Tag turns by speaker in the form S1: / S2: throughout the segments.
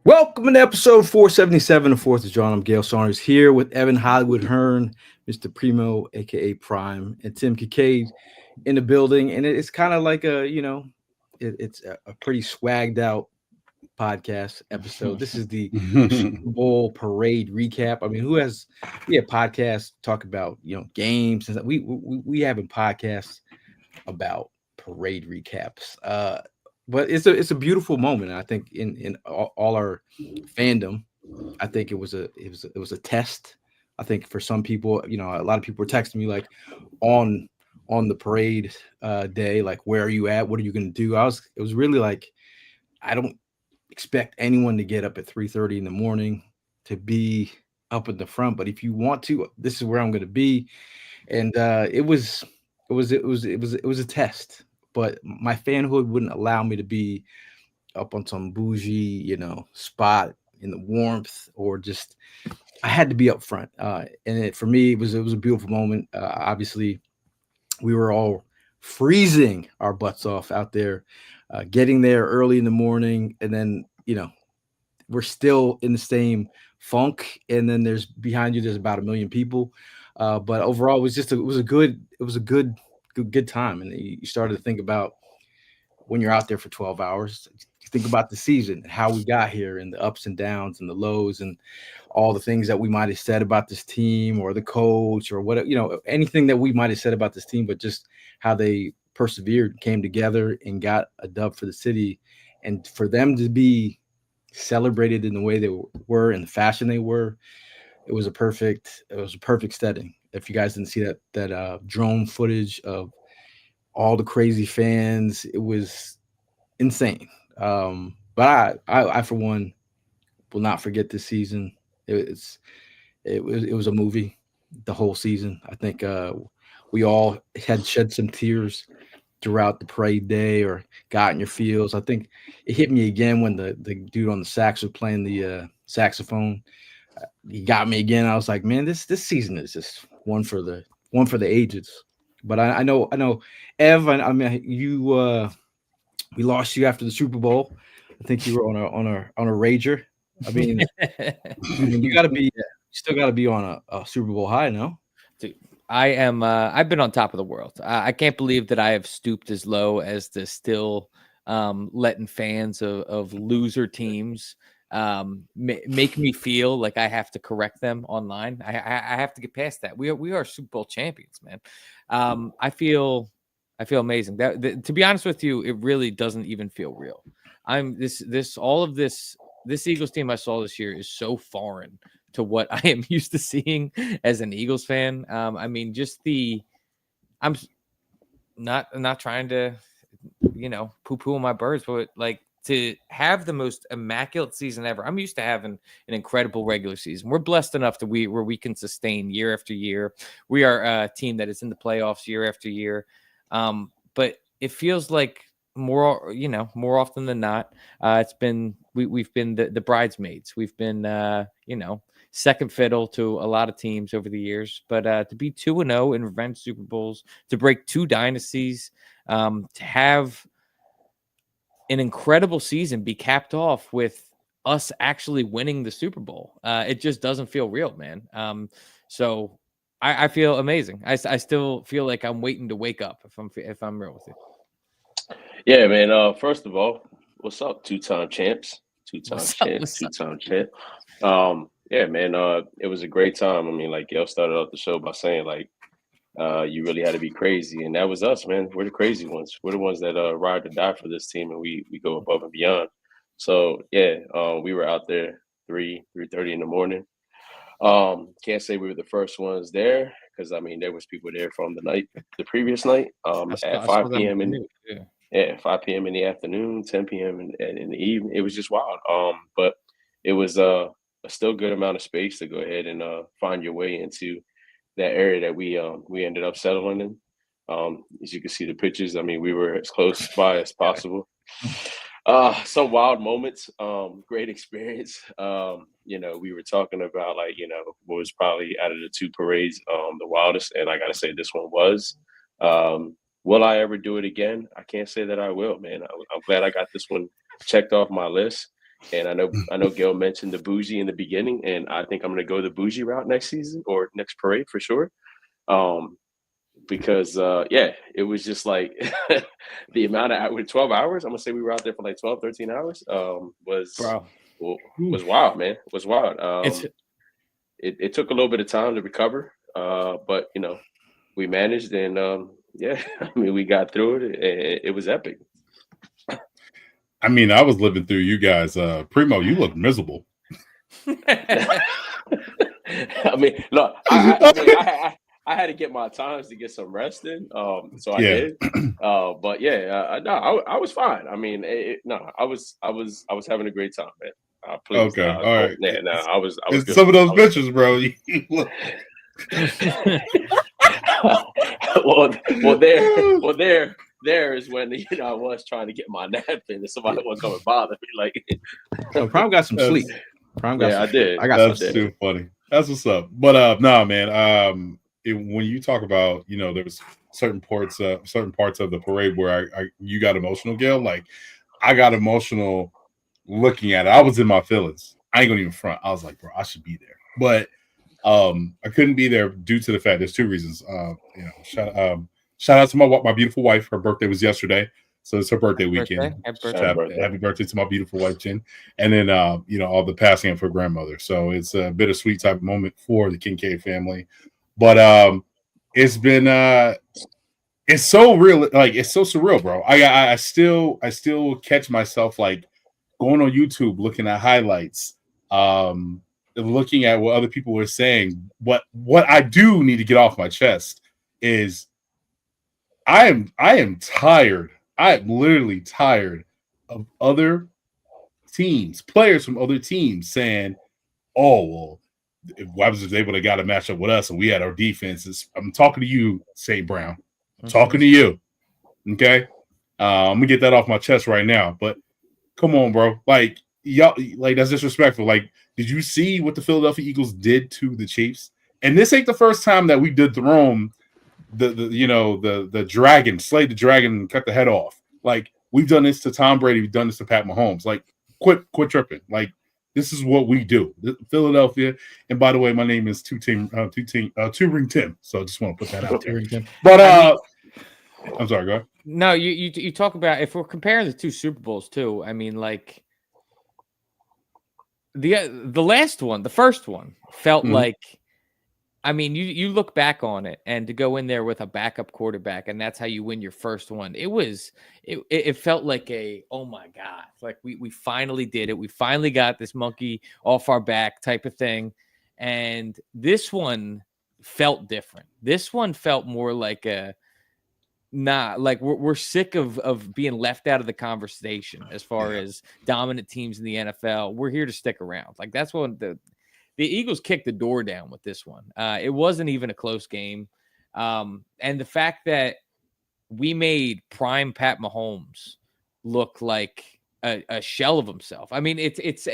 S1: Welcome to episode 477 of Fourth is Jawn. I'm Gail Saunders here with Evan Hollywood Hearn, Mr. Primo, aka Prime, and Tim Kincaid in the building. And it's kind of like it's a pretty swagged out podcast episode. This is the Super Bowl parade recap. I mean, we have podcasts talk about games and we having podcasts about parade recaps. But it's a beautiful moment. I think in all our fandom, I think it was a test. I think for some people, a lot of people were texting me like on on the parade day, like where are you at? What are you going to do? It was really like I don't expect anyone to get up at 3:30 in the morning to be up in the front, but if you want to, this is where I'm going to be. And it was a test, but my fanhood wouldn't allow me to be up on some bougie, spot in the warmth, or just I had to be up front. For me, it was a beautiful moment. Obviously, we were all freezing our butts off out there, getting there early in the morning, and then we're still in the same funk. And then there's about a million people. But overall, it was a good time. And you started to think about when you're out there for 12 hours, you think about the season, how we got here, and the ups and downs and the lows, and all the things that we might have said about this team or the coach or whatever, anything that we might have said about this team, but just how they persevered, came together, and got a dub for the city. And for them to be celebrated in the way they were, in the fashion they were, it was a perfect setting. If you guys didn't see that drone footage of all the crazy fans, it was insane. But I for one will not forget this season. It was a movie, the whole season. I think we all had shed some tears throughout the parade day, or got in your feels. I think it hit me again when the dude on the sax was playing the saxophone. He got me again. I was like, man, this season is just one for the ages. But I know, Ev. I mean, we lost you after the Super Bowl. I think you were on a rager. I mean, you still got to be on a Super Bowl high, no?
S2: Dude, I am. I've been on top of the world. I can't believe that I have stooped as low as to still letting fans of loser teams make me feel like I have to correct them online. I have to get past that. We are Super Bowl champions, man. I feel amazing. To be honest with you, it really doesn't even feel real. I'm this all of this Eagles team I saw this year is so foreign to what I am used to seeing as an Eagles fan. I mean, I'm not trying to, poo-poo on my birds, but like to have the most immaculate season ever. I'm used to having an incredible regular season. We're blessed enough where we can sustain year after year. We are a team that is in the playoffs year after year. But it feels like more often than not, it's been we've been the bridesmaids. We've been second fiddle to a lot of teams over the years. But to be 2-0 in revenge Super Bowls, to break two dynasties, to have an incredible season be capped off with us actually winning the Super Bowl, it just doesn't feel real, man. So I feel amazing. I still feel like I'm waiting to wake up, if I'm real with you.
S3: Yeah, man. First of all, what's up, two-time champs? Two-time
S2: What's up?
S3: champ,
S2: What's up?
S3: two-time champ. Yeah, man. It was a great time. I mean, like Gail started off the show by saying, like, you really had to be crazy, and that was us, man. We're the crazy ones. We're the ones that ride or die for this team, and we go above and beyond. So yeah, we were out there 3:30 in the morning. Can't say we were the first ones there because I mean there was people there from the previous night, at
S2: I saw
S3: 5
S2: that on
S3: p.m.
S2: the
S3: in
S2: news. Yeah.
S3: yeah, 5 p.m. in the afternoon, 10 p.m. in the evening. It was just wild. But it was a still good amount of space to go ahead and find your way into that area that we ended up settling in. As you can see the pictures, I mean, we were as close by as possible. Some wild moments, great experience. We were talking about like, what was probably out of the two parades, the wildest, and I gotta say this one was. Will I ever do it again? I can't say that I will, man. I'm glad I got this one checked off my list. And I know Gail mentioned the bougie in the beginning, and I think I'm going to go the bougie route next season or next parade for sure. Because it was just like the amount of with 12 hours. I'm gonna say we were out there for like 12, 13 hours.
S2: Bro.
S3: Was wild, man. Was wild. It took a little bit of time to recover, but we managed, and I mean, we got through it. It was epic.
S4: I mean, I was living through you guys. Primo, you look miserable.
S3: I mean, look, I had to get my times to get some rest in, so I did. But I was fine. I mean, I was having a great time, man. Please,
S4: okay, all right.
S3: I was good.
S4: Some of those bitches, bro.
S3: There is when I was trying to get my nap in, and somebody wasn't coming bother me. Like,
S1: so Prime got some sleep. Prime got some
S3: I did.
S4: That's too funny. That's what's up. But no, man. When you talk about, there's certain parts of the parade where you got emotional, Gail. Like, I got emotional looking at it. I was in my feelings. I ain't gonna even front. I was like, bro, I should be there, but I couldn't be there due to the fact there's two reasons. Shout out to my beautiful wife. Her birthday was yesterday, so it's her birthday weekend. Happy birthday to my beautiful wife, Jen. And then all the passing of her grandmother. So it's a bittersweet type of moment for the Kincaid family. But it's been it's so real, like it's so surreal, bro. I still catch myself like going on YouTube, looking at highlights, looking at what other people were saying. What I do need to get off my chest is I am tired. I am literally tired of other teams, players from other teams saying, "Oh, well, what was able to got a matchup with us and we had our defenses." I'm talking to you, St. Brown. I'm talking to you. Okay. I'm gonna get that off my chest right now. But come on, bro. Like, y'all, like, that's disrespectful. Like, did you see what the Philadelphia Eagles did to the Chiefs? And this ain't the first time that we did Throne the dragon, slayed the dragon and cut the head off. Like, we've done this to Tom Brady, we've done this to Pat Mahomes. Like, quit tripping. Like, this is what we do. Philadelphia. And by the way, my name is Two Ring Tim. So I just want to put that out there. But I'm sorry, go ahead.
S2: No, you talk about, if we're comparing the two Super Bowls too, I mean, like the last one, the first one felt like, I mean, you look back on it, and to go in there with a backup quarterback, and that's how you win your first one. It felt like oh my God, like we finally did it. We finally got this monkey off our back type of thing. And this one felt different. This one felt more like like we're sick of being left out of the conversation as far as dominant teams in the NFL. We're here to stick around. Like, that's what the Eagles kicked the door down with this one. It wasn't even a close game. And the fact that we made prime Pat Mahomes look like a shell of himself. I mean, it's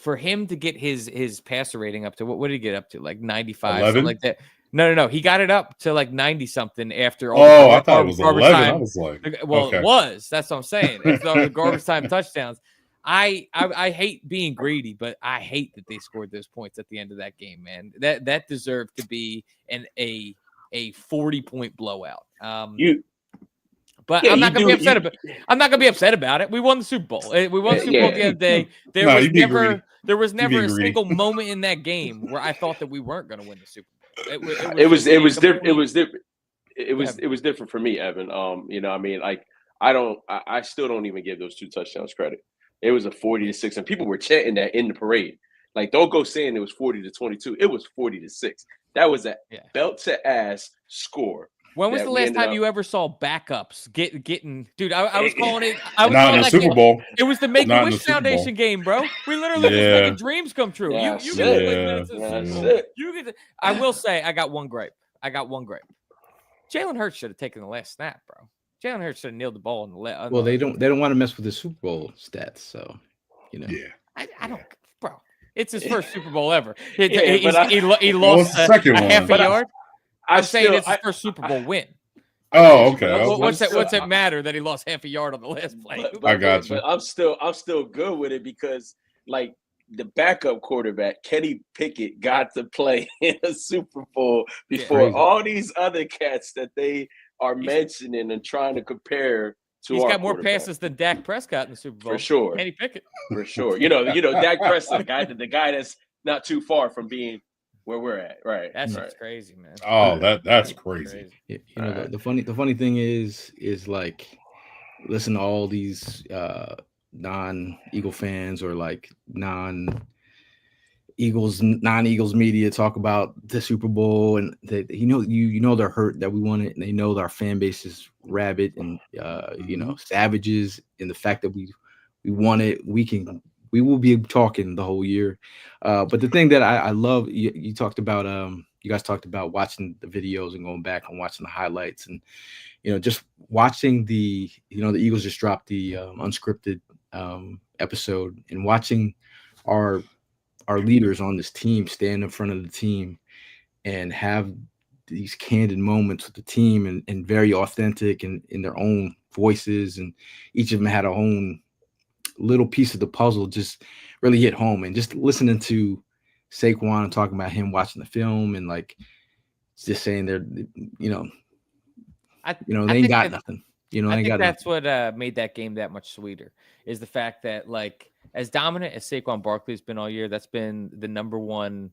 S2: for him to get his passer rating up to, what did he get up to? Like 95,
S4: 11?
S2: something like that. No. He got it up to like 90 something after all.
S4: I thought it was 11. Time. I was like,
S2: well, okay. It was. That's what I'm saying. It's all the garbage time touchdowns. I hate being greedy, but I hate that they scored those points at the end of that game, man. That deserved to be a 40-point blowout. But I'm not gonna be upset about. I'm not gonna be upset about it. We won the Super Bowl. We won the Super Bowl the other day. There was never a single moment in that game where I thought that we weren't gonna win the Super Bowl.
S3: It was different. It was different for me, Evan. I mean, like, I still don't even give those two touchdowns credit. It was a 40-6, and people were chanting that in the parade. Like, don't go saying it was 40-22. It was 40-6. That was a belt to ass score.
S2: When was the last time you ever saw backups getting? Dude, I was calling it.
S4: Not in the Super Bowl.
S2: It was the Make-A-Wish Foundation game, bro. We literally just making dreams come true.
S3: Yeah,
S2: I will say, I got one gripe. Jalen Hurts should have taken the last snap, bro. Jalen Hurts should have nailed the ball on the left.
S1: Well, they don't want to mess with the Super Bowl stats, so
S4: Yeah.
S2: I don't, bro. It's his first Super Bowl ever. He lost
S4: the second
S2: a half a
S4: one?
S2: yard. I'm saying it's his first Super Bowl win.
S4: Oh, okay.
S2: What's that matter that he lost half a yard on the last play?
S4: I got you.
S3: But I'm still good with it because like the backup quarterback Kenny Pickett got to play in a Super Bowl before all these other cats that they are mentioning and trying to compare to.
S2: He's got more passes than Dak Prescott in the Super Bowl.
S3: For sure.
S2: Kenny Pickett.
S3: For sure. You know, Dak Prescott, the guy that's not too far from being where we're at. Right.
S2: That's
S3: right.
S2: crazy, man.
S4: Oh, that's crazy.
S1: You know, the funny thing is like listen to all these non-Eagle fans or like non-Eagles media talk about the Super Bowl, and that you know they're hurt that we won it, and they know that our fan base is rabid and savages, and the fact that we won it, we will be talking the whole year. But the thing that I love, you talked about, you guys talked about watching the videos and going back and watching the highlights, and just watching the Eagles just dropped the unscripted episode, and watching our leaders on this team stand in front of the team and have these candid moments with the team and very authentic and in their own voices, and each of them had their own little piece of the puzzle, just really hit home. And just listening to Saquon and talking about him watching the film and like just saying they're they ain't got nothing. I think
S2: that's what made that game that much sweeter, is the fact that, like, as dominant as Saquon Barkley's been all year, that's been the number one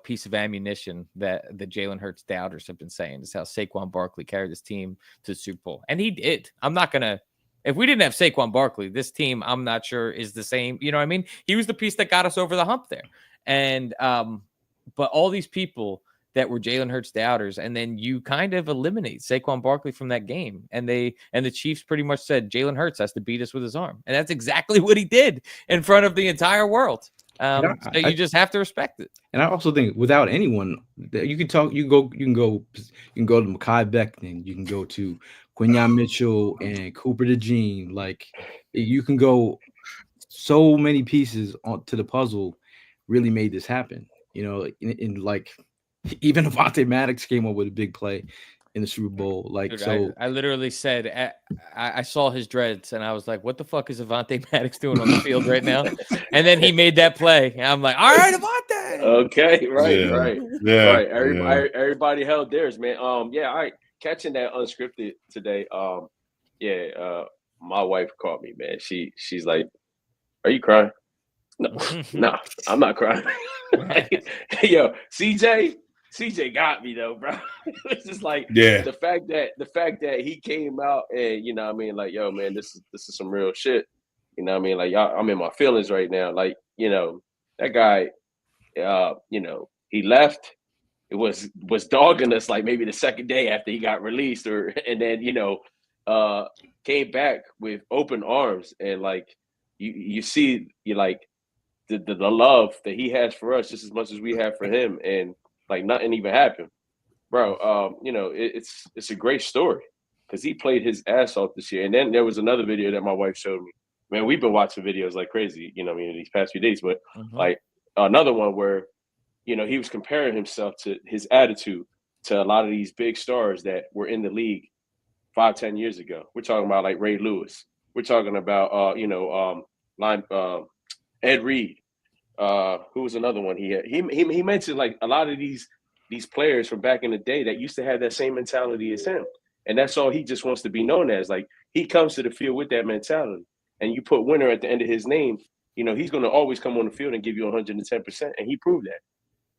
S2: piece of ammunition that the Jalen Hurts doubters have been saying, is how Saquon Barkley carried this team to the Super Bowl. And he did. If we didn't have Saquon Barkley, this team, I'm not sure is the same. You know what I mean? He was the piece that got us over the hump there. And but all these people that were Jalen Hurts doubters, and then you kind of eliminate Saquon Barkley from that game. And the Chiefs pretty much said Jalen Hurts has to beat us with his arm. And that's exactly what he did in front of the entire world. So you just have to respect it.
S1: And I also think without anyone, you can talk. You can go to Mekhi Becton. You can go to Quinyon Mitchell and Cooper DeJean. Like, you can go so many pieces to the puzzle. Really made this happen. In like even Avonte Maddox came up with a big play in the Super Bowl. Like,
S2: dude,
S1: so
S2: I literally said, I saw his dreads and I was like, what the fuck is Avonte Maddox doing on the field right now? And then he made that play. And I'm like, all right, Avonte.
S3: Okay, right.
S4: Yeah.
S3: Right. Everybody held theirs, man. Catching that unscripted today. My wife called me, man. She's like, are you crying? No, nah, I'm not crying. Yo, CJ got me though, bro. It's just like the fact that he came out and like, yo, man, this is some real shit. Like, y'all, I'm in my feelings right now. Like, that guy, he left. It was dogging us like maybe the second day after he got released, and then came back with open arms, and like you see like the love that he has for us just as much as we have for him, and like nothing even happened, bro. It's a great story because he played his ass off this year. And then there was another video that my wife showed me. Man, we've been watching videos like crazy, these past few days, but like another one where he was comparing himself to his attitude to a lot of these big stars that were in the league 5-10 years ago. We're talking about like Ray Lewis. We're talking about Ed Reed. Who was another one he had? He mentioned like a lot of these players from back in the day that used to have that same mentality as him. And that's all he just wants to be known as. Like, he comes to the field with that mentality. And you put winner at the end of his name, he's going to always come on the field and give you 110%. And he proved that.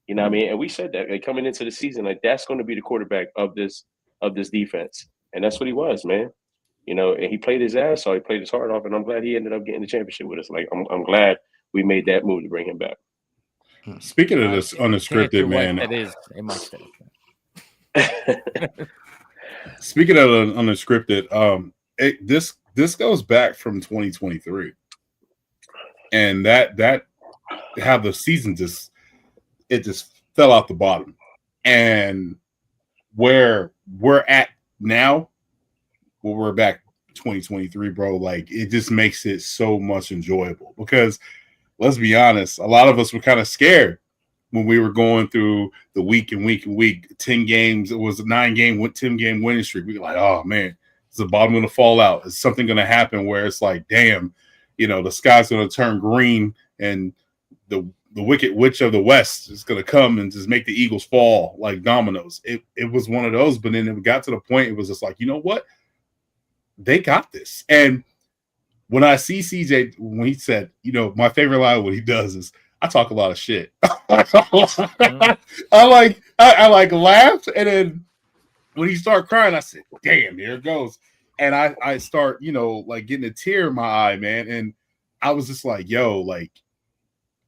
S3: You know what I mean? And we said that, like, coming into the season, like, that's going to be the quarterback of this defense. And that's what he was, man. And he played his ass off. He played his heart off. And I'm glad he ended up getting the championship with us. Like, I'm glad we made that move to bring him back.
S4: Speaking of this unscripted, man.
S2: That is a mistake.
S4: Speaking of unscripted, this goes back from 2023. And that how the season just fell out the bottom. And where we're at now, where we're back 2023, bro, like, it just makes it so much enjoyable because let's be honest, a lot of us were kind of scared when we were going through the week, 10 games, it was a 9-game, 10-game winning streak. We were like, oh man, is the bottom going to fall out? Is something going to happen where it's like, damn, the sky's going to turn green and the wicked witch of the West is going to come and just make the Eagles fall like dominoes. It was one of those, but then it got to the point, it was just like, you know what? They got this. And when I see CJ, when he said, my favorite line, what he does is, I talk a lot of shit. I laughed, and then when he started crying, I said, damn, there it goes. And I start, getting a tear in my eye, man. And I was just like, yo, like,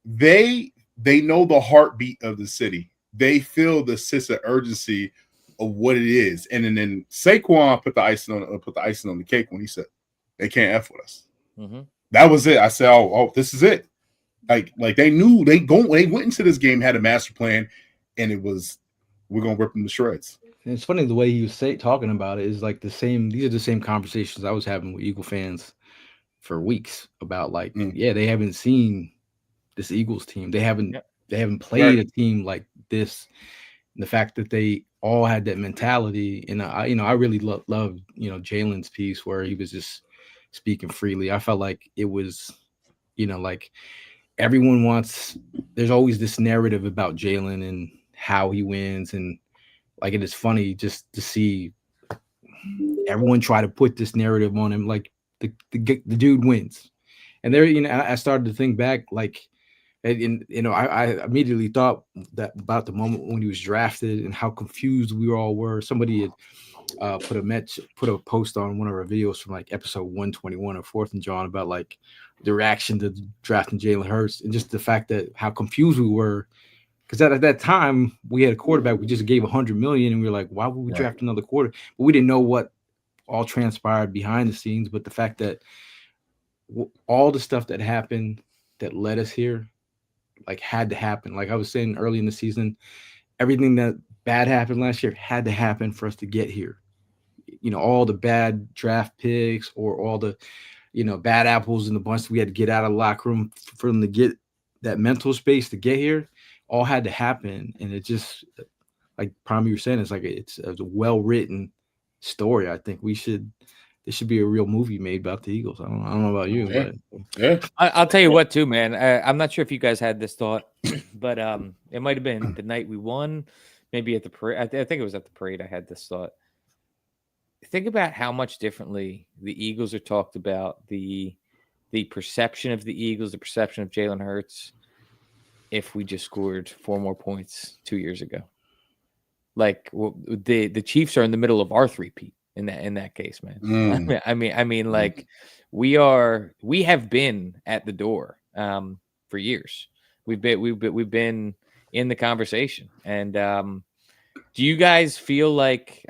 S4: they know the heartbeat of the city. They feel the sense of urgency of what it is. And then Saquon put the icing on the cake when he said, they can't F with us. Mm-hmm. That was it. I said, oh, this is it. Like they knew they went into this game, had a master plan, and it was, we're gonna rip them to shreds.
S1: And it's funny the way he was talking about it is like the same. These are the same conversations I was having with Eagle fans for weeks about like, they haven't seen this Eagles team. They haven't played a team like this. And the fact that they all had that mentality, and I really loved Jalen's piece where he was just speaking freely. I felt like it was, like. Everyone wants, there's always this narrative about Jalen and how he wins. And like, it is funny just to see everyone try to put this narrative on him. Like the dude wins. And there, I started to think back, like, and I immediately thought that about the moment when he was drafted and how confused we all were. Somebody had put a post on one of our videos from like episode 121 of 4th and Jawn about like the reaction to drafting Jalen Hurts and just the fact that how confused we were, because at that time we had a quarterback we just gave $100 million and we were like, why would we draft another quarter? But we didn't know what all transpired behind the scenes. But the fact that all the stuff that happened that led us here, like, had to happen. Like I was saying early in the season, everything that bad happened last year had to happen for us to get here. All the bad draft picks or all the, bad apples in the bunch we had to get out of the locker room for them to get that mental space to get here, all had to happen. And it just, like Prime, you were saying, it's like it's a well-written story. I think there should be a real movie made about the Eagles. I don't know about you, but
S2: I'll tell you what too, man. I'm not sure if you guys had this thought, but it might have been the night we won, maybe at the parade. I think it was at the parade. I had this thought. Think about how much differently the Eagles are talked about, the perception of the Eagles, the perception of Jalen Hurts, if we just scored 4 more points 2 years ago. Like, the Chiefs are in the middle of our three-peat in that case, man. I mean, like, we have been at the door for years. We've been in the conversation. And do you guys feel like,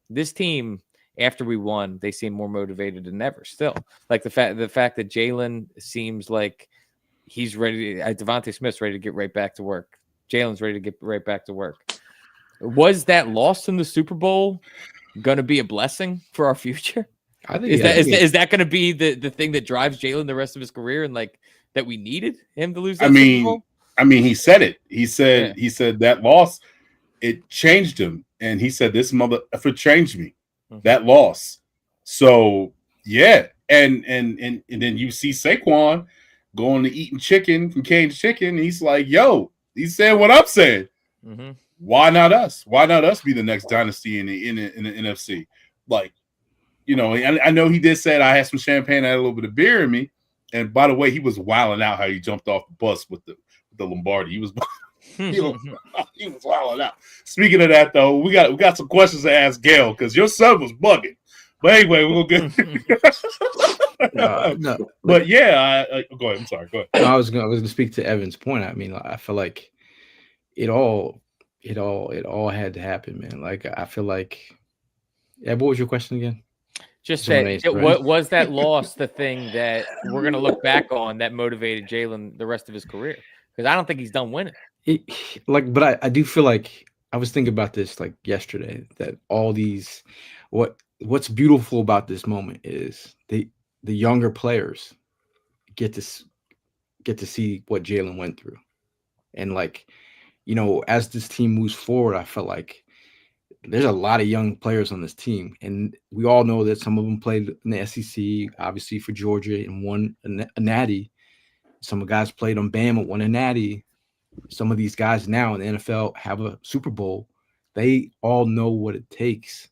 S2: this team, after we won, they seem more motivated than ever still? Like the fact that Jalen seems like he's ready. Devontae Smith's ready to get right back to work. Jalen's ready to get right back to work. Was that loss in the Super Bowl going to be a blessing for our future?
S1: I think
S2: is that going to be the thing that drives Jalen the rest of his career, and like that we needed him to lose that Super Bowl?
S4: He said it. He said that loss, it changed him. And he said, this motherfucker changed me. That loss. So yeah. And then you see Saquon going to eating chicken from Cane's Chicken. He's like, yo, he's saying what I'm saying. Mm-hmm. Why not us? Why not us be the next dynasty in the NFC? Like, I know he did say I had some champagne, I had a little bit of beer in me. And by the way, he was wilding out how he jumped off the bus with the Lombardi. He was he was wilding out. Speaking of that, though, we got some questions to ask Gail because your son was bugging. But anyway, we'll get. No, but yeah, go ahead. I'm sorry. Go ahead.
S1: No, I was gonna speak to Evan's point. I feel like it all had to happen, man. Like I feel like. Yeah, what was your question again?
S2: Just that what was that loss the thing that we're going to look back on that motivated Jalen the rest of his career? Because I don't think he's done winning.
S1: But I do feel like I was thinking about this like yesterday, that all these what's beautiful about this moment is the younger players get to see what Jalen went through, and like as this team moves forward, I felt like there's a lot of young players on this team, and we all know that some of them played in the SEC, obviously for Georgia, and won a natty. Some guys played on Bama, won a natty. Some of these guys now in the NFL have a Super Bowl. They all know what it takes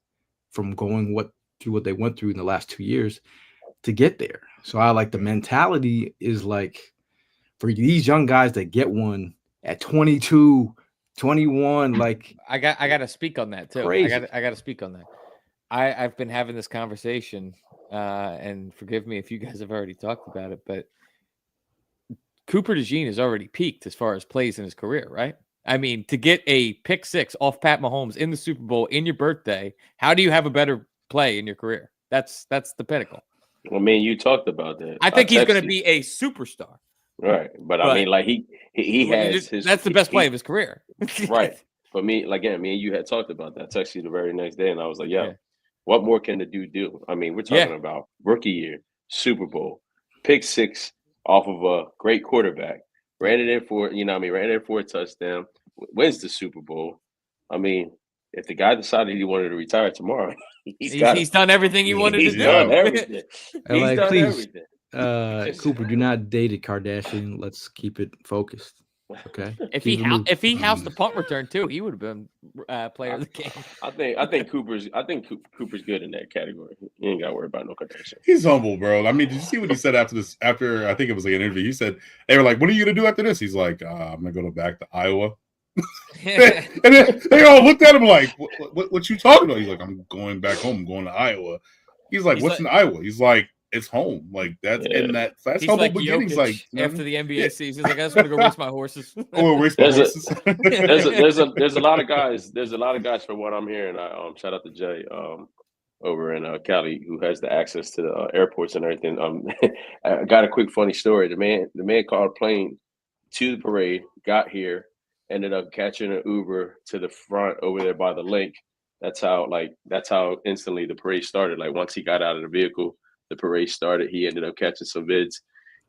S1: from going through what they went through in the last 2 years to get there. So I like the mentality is like for these young guys that get one at 22, 21, like
S2: I got to speak on that too.
S1: crazy.
S2: I got to speak on that. I've been having this conversation, and forgive me if you guys have already talked about it, but Cooper DeJean has already peaked as far as plays in his career, right? I mean, to get a pick six off Pat Mahomes in the Super Bowl in your birthday, how do you have a better play in your career? That's the pinnacle.
S3: I mean, you talked about that.
S2: I think he's going to be a superstar.
S3: Right, but I mean, like he has his.
S2: That's the best play of his career.
S3: Right, but me and you had talked about that. I texted you the very next day, and I was like, "Yeah, what more can the dude do?" I mean, we're talking about rookie year, Super Bowl, pick six off of a great quarterback, ran it in for a touchdown, wins the Super Bowl. I mean, if the guy decided he wanted to retire tomorrow,
S2: he's done everything he wanted to do.
S3: Done everything.
S1: Like,
S3: done
S1: please,
S3: everything.
S1: Cooper, do not date a Kardashian. Let's keep it focused. Okay.
S2: If he housed the punt return too, he would have been player of the game.
S3: I think Cooper's good in that category. You ain't got to worry about no Kardashian.
S4: He's humble, bro. I mean, did you see what he said after this? After I think it was like an interview, he said they were like, "What are you gonna do after this?" He's like, "I'm gonna go back to Iowa." And then they all looked at him like, "What you talking about?" He's like, "I'm going back home. I'm going to Iowa." He's like, "What's in Iowa?" He's like, "It's home." Like that's and that's humble
S2: like
S4: beginnings.
S2: Jokic
S4: like
S2: after the NBA season, he's like, "I just want to go race my horses."
S4: Race my horses.
S3: There's a lot of guys. There's a lot of guys from what I'm hearing. Shout out to Jay over in Cali who has the access to the airports and everything. I got a quick funny story. The man called a plane to the parade, got here, ended up catching an Uber to the front over there by the lake. That's how instantly the parade started. Like once he got out of the vehicle, the parade started. He ended up catching some vids.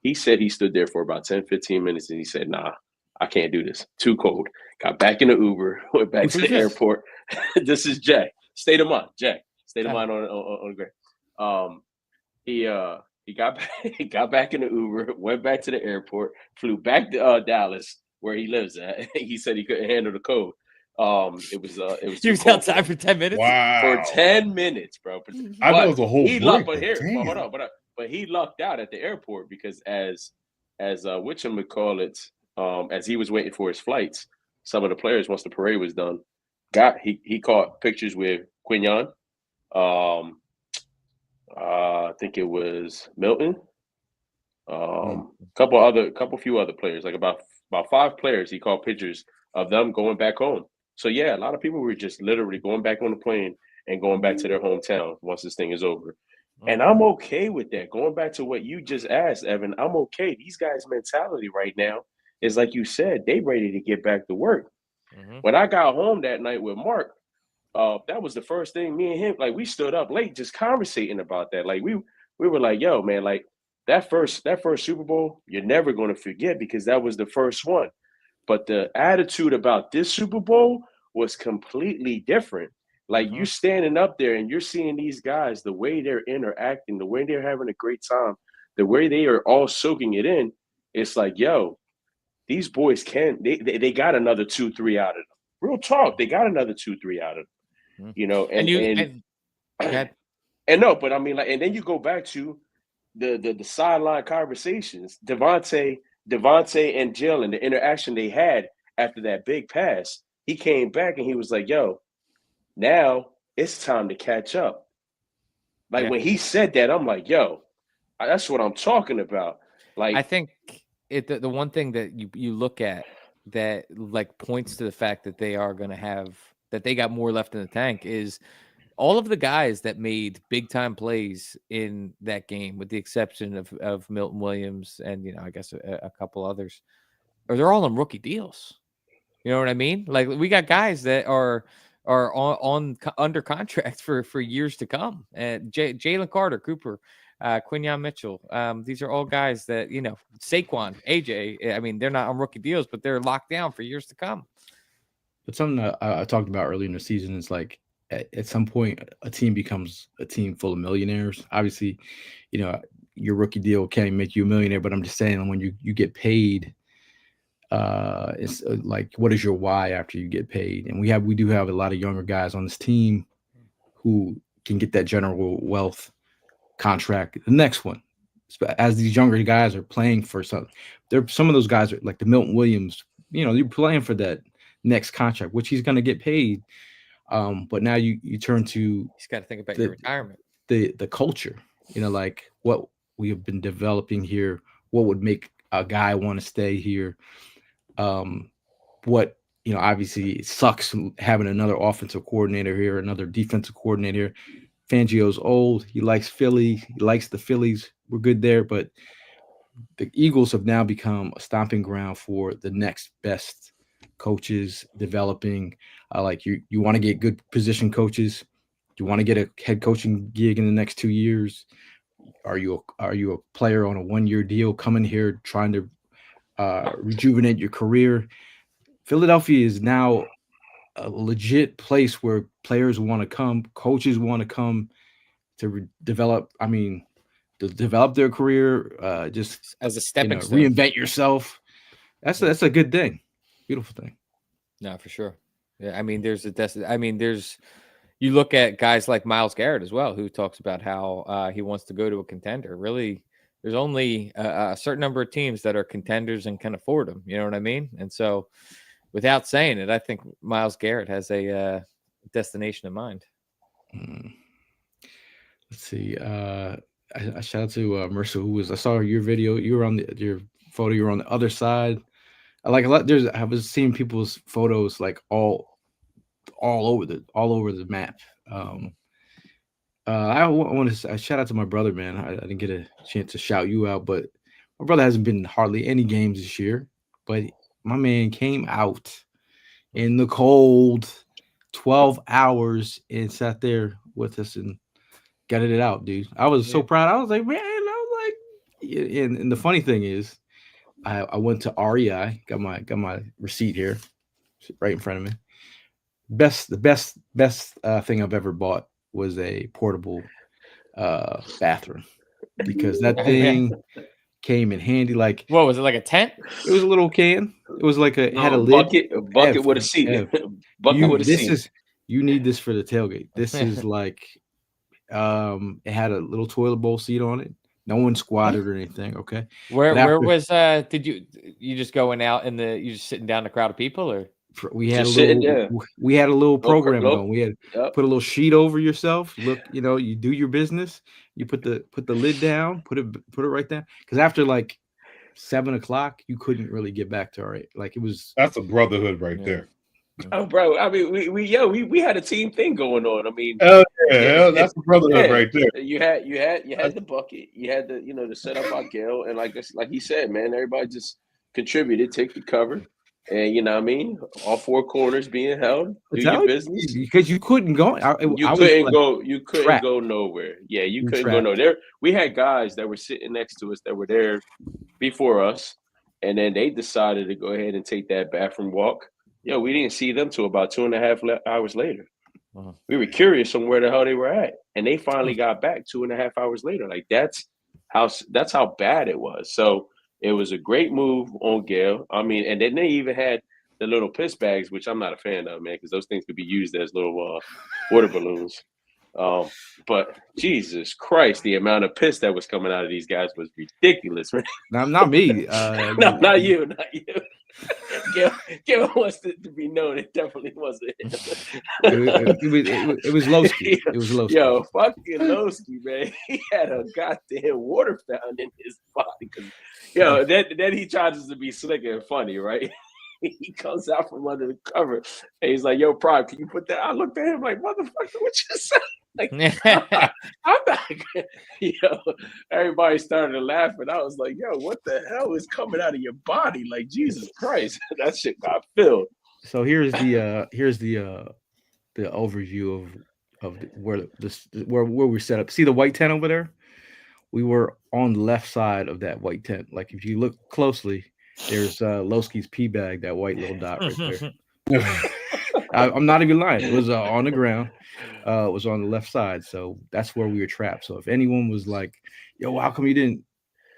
S3: He said he stood there for about 10, 15 minutes and he said, "Nah, I can't do this. Too cold." Got back in the Uber, went back to the airport. This is Jay. State of mind, Jay. State of mind on the great. He got back in the Uber, went back to the airport, flew back to Dallas, where he lives at. He said he couldn't handle the cold. It was
S2: he was outside for 10 minutes.
S4: Wow.
S3: For 10 minutes, bro.
S4: I know it was a whole break.
S3: But he lucked out at the airport because as whatchamacallit, as he was waiting for his flights, some of the players, once the parade was done, he caught pictures with Quignon. I think it was Milton. Couple few other players, like about 5 players. He caught pictures of them going back home. So yeah, a lot of people were just literally going back on the plane and going back to their hometown once this thing is over. And I'm okay with that. Going back to what you just asked, Evan, I'm okay. These guys' mentality right now is like you said, they ready to get back to work. Mm-hmm. When I got home that night with Mark, that was the first thing me and him, like we stood up late just conversating about that. Like we were like, yo, man, like that first Super Bowl, you're never going to forget because that was the first one. But the attitude about this Super Bowl was completely different. Like you standing up there and you're seeing these guys, the way they're interacting, the way they're having a great time, the way they are all soaking it in. It's like, yo, these boys they got another 2-3 out of them. Real talk, they got another 2-3 out of them. You know, and no, but I mean, like, and then you go back to the sideline conversations, Devontae and Jill and the interaction they had after that big pass. He came back and he was like, yo, now it's time to catch up. Like when he said that, I'm like, yo, that's what I'm talking about. Like,
S2: I think the one thing that you look at that like points to the fact that they are going to have, that they got more left in the tank is all of the guys that made big time plays in that game, with the exception of Milton Williams and, you know, I guess a couple others, or they're all on rookie deals. You know what I mean? Like we got guys that are on under contract for years to come. And Jalen Carter, Cooper, Quinyon Mitchell. These are all guys that, Saquon, AJ. I mean, they're not on rookie deals, but they're locked down for years to come.
S1: But something that I talked about earlier in the season is like at some point a team becomes a team full of millionaires. Obviously, your rookie deal can't make you a millionaire, but I'm just saying when you get paid, it's like what is your why after you get paid? And we do have a lot of younger guys on this team who can get that general wealth contract, the next one. As these younger guys are playing for some of those guys are like the Milton Williams, you're playing for that next contract, which he's going to get paid. But now you turn to
S2: he's got to think about your retirement,
S1: the culture, like what we have been developing here, what would make a guy want to stay here. What, obviously it sucks having another offensive coordinator here, another defensive coordinator. Fangio's old. He likes Philly. He likes the Phillies. We're good there, but the Eagles have now become a stomping ground for the next best coaches developing. Like you want to get good position coaches. You want to get a head coaching gig in the next 2 years. Are you a player on a 1-year deal coming here trying to rejuvenate your career? Philadelphia is now a legit place where players want to come, coaches want to come to develop their career, just
S2: as a stepping stone.
S1: Reinvent yourself. That's a good thing. Beautiful thing.
S2: No, for sure. Yeah, I mean, you look at guys like Myles Garrett as well, who talks about how he wants to go to a contender. Really, there's only a certain number of teams that are contenders and can afford them. You know what I mean? And so, without saying it, I think Myles Garrett has a destination in mind.
S1: Let's see. I shout out to Mercer, I saw your video. You were on your photo. You were on the other side. I like a lot. I was seeing people's photos like all over the map. I want to shout out to my brother, man. I didn't get a chance to shout you out, but my brother hasn't been in hardly any games this year. But my man came out in the cold, 12 hours, and sat there with us and got it out, dude. I was so proud. I was like, man, and the funny thing is, I went to REI, got my receipt here, right in front of me. The best thing I've ever bought was a portable bathroom, because that thing came in handy. Like,
S2: what was it, like a tent?
S1: It was a little can. It was like had a lid.
S3: Bucket with a seat. Bucket with a seat.
S1: You need this for the tailgate. This is like, it had a little toilet bowl seat on it. No one squatted or anything. Okay.
S2: Where was did you just going out you just sitting down in a crowd of people, or
S1: we had a little program going. We had put a little sheet over yourself. Look, you do your business. You put the lid down, put it right down. Because after like 7 o'clock, you couldn't really get back to it. Like, it was.
S4: That's a brotherhood right there.
S3: Oh, bro! I mean, we had a team thing going on. I mean,
S4: that's a brotherhood right there.
S3: You had the bucket. You had the setup by Gail, and like he said, man, everybody just contributed, take the cover, and you know what I mean. All 4 corners being held. Do your business,
S1: because you couldn't go.
S3: You couldn't go nowhere. Yeah, you couldn't go nowhere. We had guys that were sitting next to us that were there before us, and then they decided to go ahead and take that bathroom walk. We didn't see them till about 2.5 hours later.
S2: Uh-huh.
S3: We were curious on where the hell they were at, and they finally got back 2.5 hours later. Like, that's how bad it was. So it was a great move on Gail. I mean, and then they even had the little piss bags, which I'm not a fan of, man, because those things could be used as little water balloons. But Jesus Christ, the amount of piss that was coming out of these guys was ridiculous, man.
S1: Not me.
S3: No, not you. Gail wants it to be known. It definitely wasn't.
S1: It was Lowski. It was Lowski.
S3: Yo, fucking Lowski, man. He had a goddamn water fountain in his body. Then he tries to be slick and funny, right? He comes out from under the cover and he's like, "Yo, Prime, can you put that?" I looked at him like, "Motherfucker, what you say?" Like, I'm not. Everybody started laughing. I was like, "Yo, what the hell is coming out of your body?" Like, Jesus Christ, that shit got filled.
S1: So here's the overview of where we're set up. See the white tent over there? we were on the left side of that white tent. Like if you look closely, there's Lowski's pee bag, that white little dot right there. I'm not even lying. It was on the ground. It was on the left side, so that's where we were trapped. So if anyone was like, "Yo, how come you didn't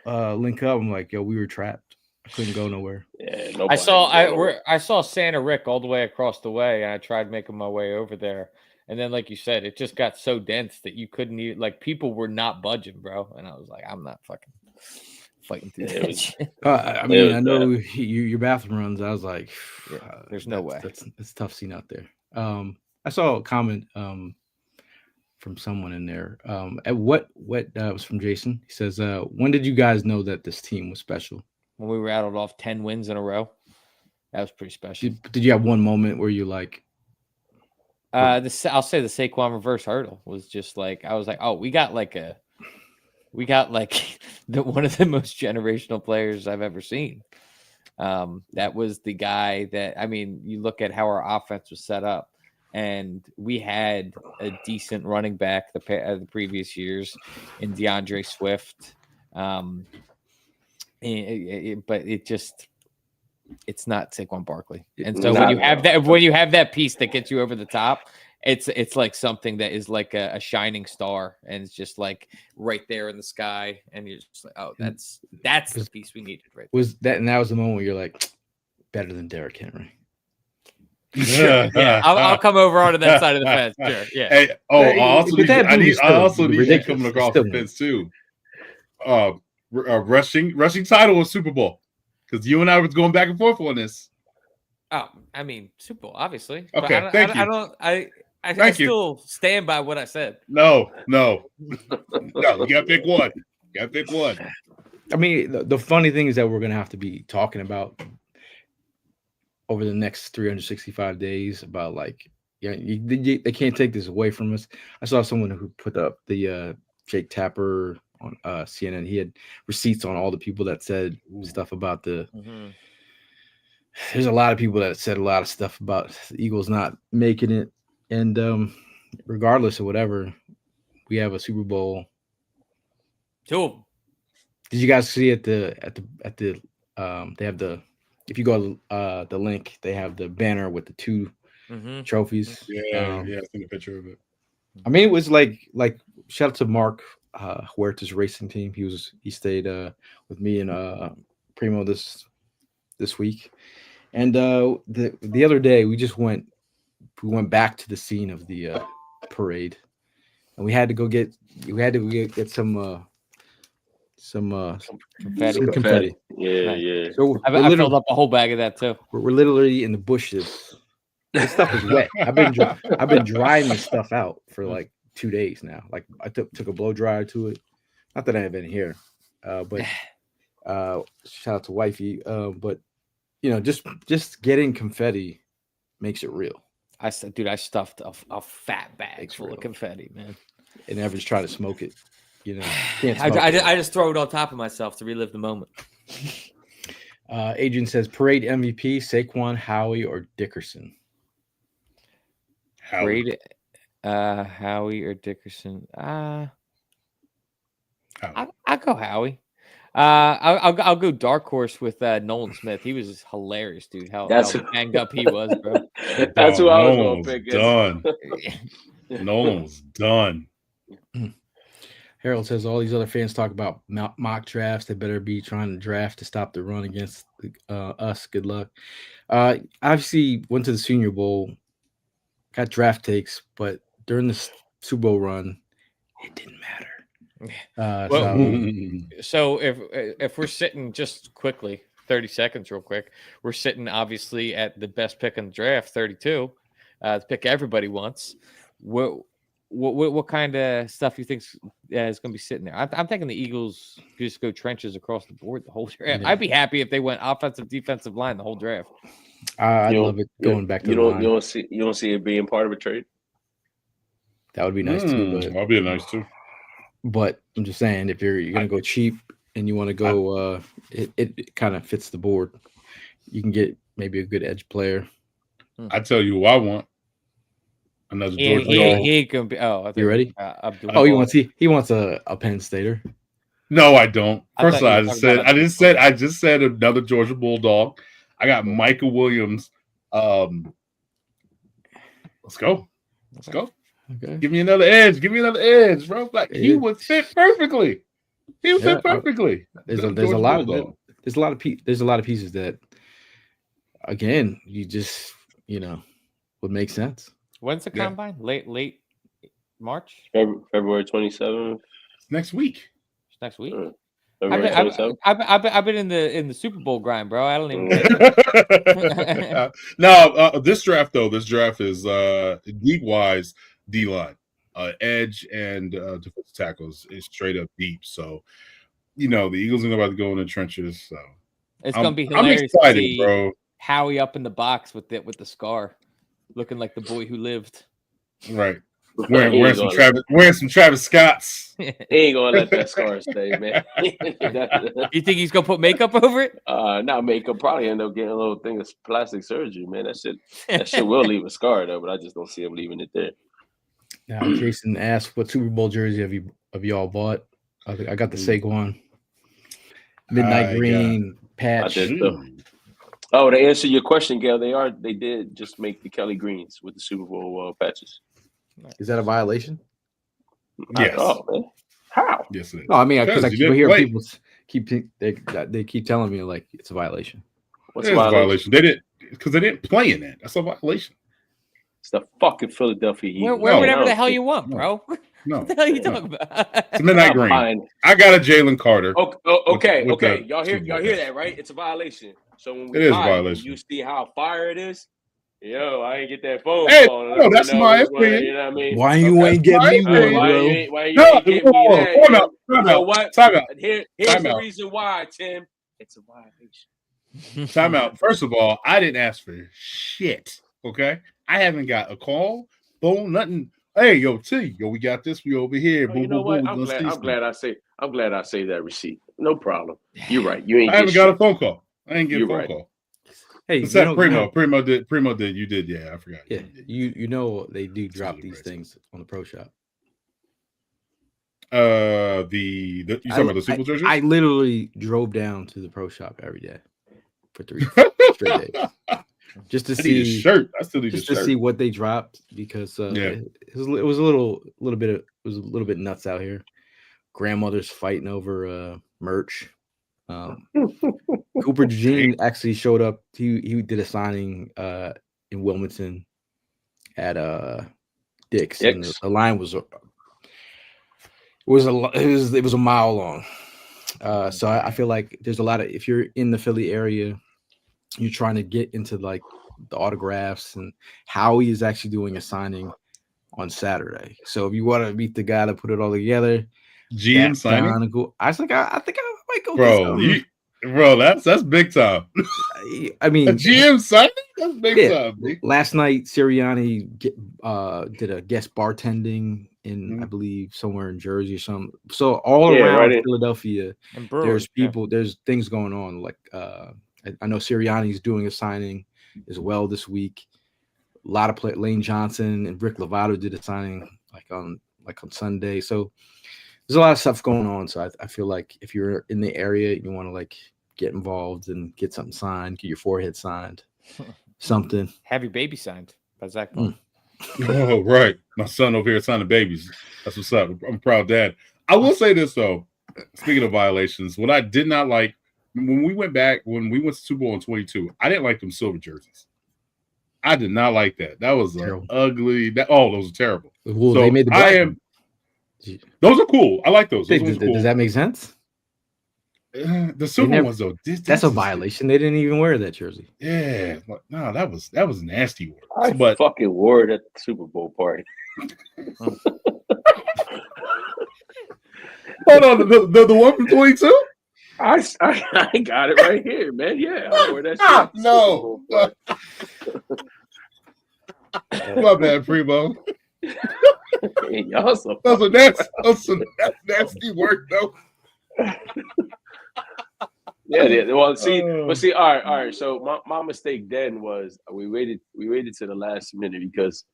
S1: link up?" I'm like, "Yo, we were trapped. I couldn't go nowhere."
S3: Yeah,
S2: I saw Santa Rick all the way across the way, and I tried making my way over there. And then, like you said, it just got so dense that you couldn't even, like, people were not budging, bro. And I was like, I'm not fucking fighting through
S3: Yeah,
S2: that shit.
S1: I mean, I know your bathroom runs. I was like,
S2: there's no way.
S1: It's a tough scene out there. I saw a comment from someone in there. At what was from Jason. He says, "When did you guys know that this team was special?"
S2: When we rattled off 10 wins in a row, that was pretty special.
S1: Did you have one moment where you like?
S2: I'll say the Saquon reverse hurdle was just like, I was like, oh, we got like the one of the most generational players I've ever seen. That was the guy that, I mean, you look at how our offense was set up, and we had a decent running back the previous years in DeAndre Swift. But it's not Saquon Barkley. And so when you have that piece that gets you over the top, it's like something that is like a shining star, and it's just like right there in the sky, and you're just like, oh, that's the piece we needed right there.
S1: And that was the moment where you're like, better than Derrick Henry.
S2: Sure, yeah. I'll come over onto that side of the fence. Sure, yeah.
S4: Hey, I also need coming across the fence too. Rushing title of Super Bowl, because you and I was going back and forth on this.
S2: Oh, I mean, Super Bowl, obviously.
S4: Okay, thank you.
S2: I still stand by what I said.
S4: No. You gotta pick one.
S1: I mean, the funny thing is that we're gonna have to be talking about over the next 365 days about, like, they can't take this away from us. I saw someone who put up the Jake Tapper on CNN. He had receipts on all the people that said stuff about the. Mm-hmm. There's a lot of people that said a lot of stuff about the Eagles not making it, and regardless of whatever, we have a Super Bowl.
S2: Cool.
S1: Did you guys see they have the, if you go the link, they have the banner with the two trophies.
S4: Yeah, I've seen a picture of it.
S1: I mean, it was like shout out to Mark Huerta's racing team. He stayed with me and Primo this week, and the other day we went back to the scene of the parade, and we had to go get some confetti.
S3: Yeah.
S1: So
S2: I filled up a whole bag of that too.
S1: We're literally in the bushes. This stuff is wet. I've been drying this stuff out for like 2 days now. Like I took a blow dryer to it. Not that I have any here, but shout out to wifey. But just getting confetti makes it real.
S2: I stuffed a fat bag full of confetti, man.
S1: And never just try to smoke it.
S2: I just throw it on top of myself to relive the moment.
S1: Adrian says parade MVP: Saquon, Howie, or Dickerson.
S2: Parade, Howie or Dickerson. I'll go Howie. I'll go dark horse with Nolan Smith. He was hilarious, dude. How banged up he was, bro.
S3: That's who I was going to pick.
S4: Done. Nolan was done.
S1: Harold says all these other fans talk about mock drafts. They better be trying to draft to stop the run against us. Good luck. Obviously, went to the Senior Bowl, got draft takes, but during the Super Bowl run, it didn't matter.
S2: So if we're sitting just quickly, 30 seconds real quick, we're sitting obviously at the best pick in the draft, 32. The pick everybody wants. What kind of stuff you think is going to be sitting there? I'm thinking the Eagles just go trenches across the board the whole draft. Yeah. I'd be happy if they went offensive, defensive line the whole draft.
S1: I love it going back to the line.
S3: You don't see it being part of a trade?
S1: That would be nice too.
S4: That'd be nice too.
S1: But I'm just saying, if you're going to go cheap and you want to go, it kind of fits the board. You can get maybe a good edge player.
S4: I tell you who I want. Another George.
S2: He can be. Oh,
S1: you ready?
S2: He
S1: wants a Penn Stater.
S4: No, I don't.
S2: I
S4: First
S2: thought
S4: of
S2: you
S4: all,
S2: were talking about
S4: I just said another Georgia Bulldog. I got Michael Williams. Let's go. Let's go.
S1: Okay.
S4: Give me another edge. Give me another edge, bro. Like he would fit perfectly. He would fit perfectly.
S1: There's a
S4: Georgia
S1: lot of
S4: Bulldog.
S1: there's a lot of pieces that, again, you just would make sense.
S2: When's the combine? Late March?
S3: February 27th.
S4: Next week.
S2: Next week.
S3: February 27th.
S2: I've been in the Super Bowl grind, bro. I don't even.
S4: No, this draft is deep wise D line, edge and defensive tackles is straight up deep. So the Eagles are about to go in the trenches. So
S2: it's gonna be
S4: I'm
S2: hilarious
S4: excited,
S2: to see
S4: bro.
S2: Howie up in the box with the scar, looking like the boy who lived.
S4: Right. Wearing some Travis Scotts.
S3: He ain't gonna let that scar stay, man.
S2: You think he's gonna put makeup over it?
S3: Not makeup. Probably end up getting a little thing of plastic surgery, man. That shit will leave a scar though, but I just don't see him leaving it there.
S1: Now, Jason asked, "What Super Bowl jersey have you all bought?" I got the Saquon midnight green patch.
S3: I did too. Oh, to answer your question, Gail, they did just make the Kelly Greens with the Super Bowl patches.
S1: Is that a violation?
S4: Yes.
S3: Oh man, how?
S4: Yes, it is.
S1: No, I mean, because I people they keep telling me like it's a violation.
S3: What's
S4: a violation? They didn't play in that. That's a violation.
S3: It's the fucking Philadelphia Eagles.
S2: Wear whatever the hell you want, bro.
S4: No.
S2: What the hell are you talking about?
S4: It's midnight green. I got a Jalen Carter.
S3: Okay. Y'all hear that, right? It's a violation. So when we you see how fire it is. Yo, I ain't get that phone call.
S4: No, that's my opinion.
S3: You know what I mean?
S1: Why you ain't get me one, bro?
S3: Why you ain't get me that? You know what?
S4: Time out.
S3: Here's the reason why, Tim. It's a violation.
S4: Time out. First of all, I didn't ask for shit. Okay, I haven't got a call, phone, nothing. Hey, yo, T, we got this. We over here.
S3: You know what? I'm glad I say that receipt. No problem. You're right. You ain't.
S4: I haven't got a phone call. I ain't get a phone call.
S1: Hey,
S4: except Primo did. You did. Yeah, I forgot.
S1: Yeah, they do drop these things on the pro shop.
S4: You talking about the Super Bowl jerseys?
S1: I literally drove down to the pro shop every day for 3 straight days. Just to see
S4: a shirt. I still need
S1: just
S4: a
S1: to
S4: shirt.
S1: see what they dropped because it was a little bit nuts out here. Grandmothers fighting over merch. Cooper Jean actually showed up. He did a signing in Wilmington at Dick's. And the line was a mile long. So I feel like there's a lot of, if you're in the Philly area, you're trying to get into like the autographs, and Howie is actually doing a signing on Saturday. So if you want to meet the guy to put it all together,
S4: GM signing.
S1: I was like, I think I might go.
S4: Bro, that's big time.
S1: I mean,
S4: a GM signing? That's big time. Big.
S1: Last night, Sirianni did a guest bartending in, I believe, somewhere in Jersey or something. So all around Philadelphia, there's people, there's things going on. Like I know Sirianni's doing a signing as well this week. A lot of Lane Johnson and Rick Lovato did a signing on Sunday. So there's a lot of stuff going on. So I feel like if you're in the area, you want to get involved and get something signed, get your forehead signed, something.
S2: Have your baby signed by Zach.
S4: Oh, right. My son over here signing babies. That's what's up. I'm a proud dad. I will say this though. Speaking of violations, what I did not like when we went to Super Bowl in 22, I didn't like them silver jerseys. I did not like that. That was ugly. Those are terrible.
S1: Well, so they made the black.
S4: Those are cool. I like those.
S1: Does that make sense?
S4: The silver ones though.
S1: That's a violation. They didn't even wear that jersey.
S4: Yeah, no, that was nasty work.
S3: I fucking wore it at the Super Bowl party.
S4: Hold on, the one from 22.
S3: I got it right here, man. Yeah, I wore that shit.
S4: No, my bad, Primo.
S3: Hey, y'all
S4: that's nasty work though.
S3: Yeah. Well, see, all right. So my mistake then was we waited to the last minute because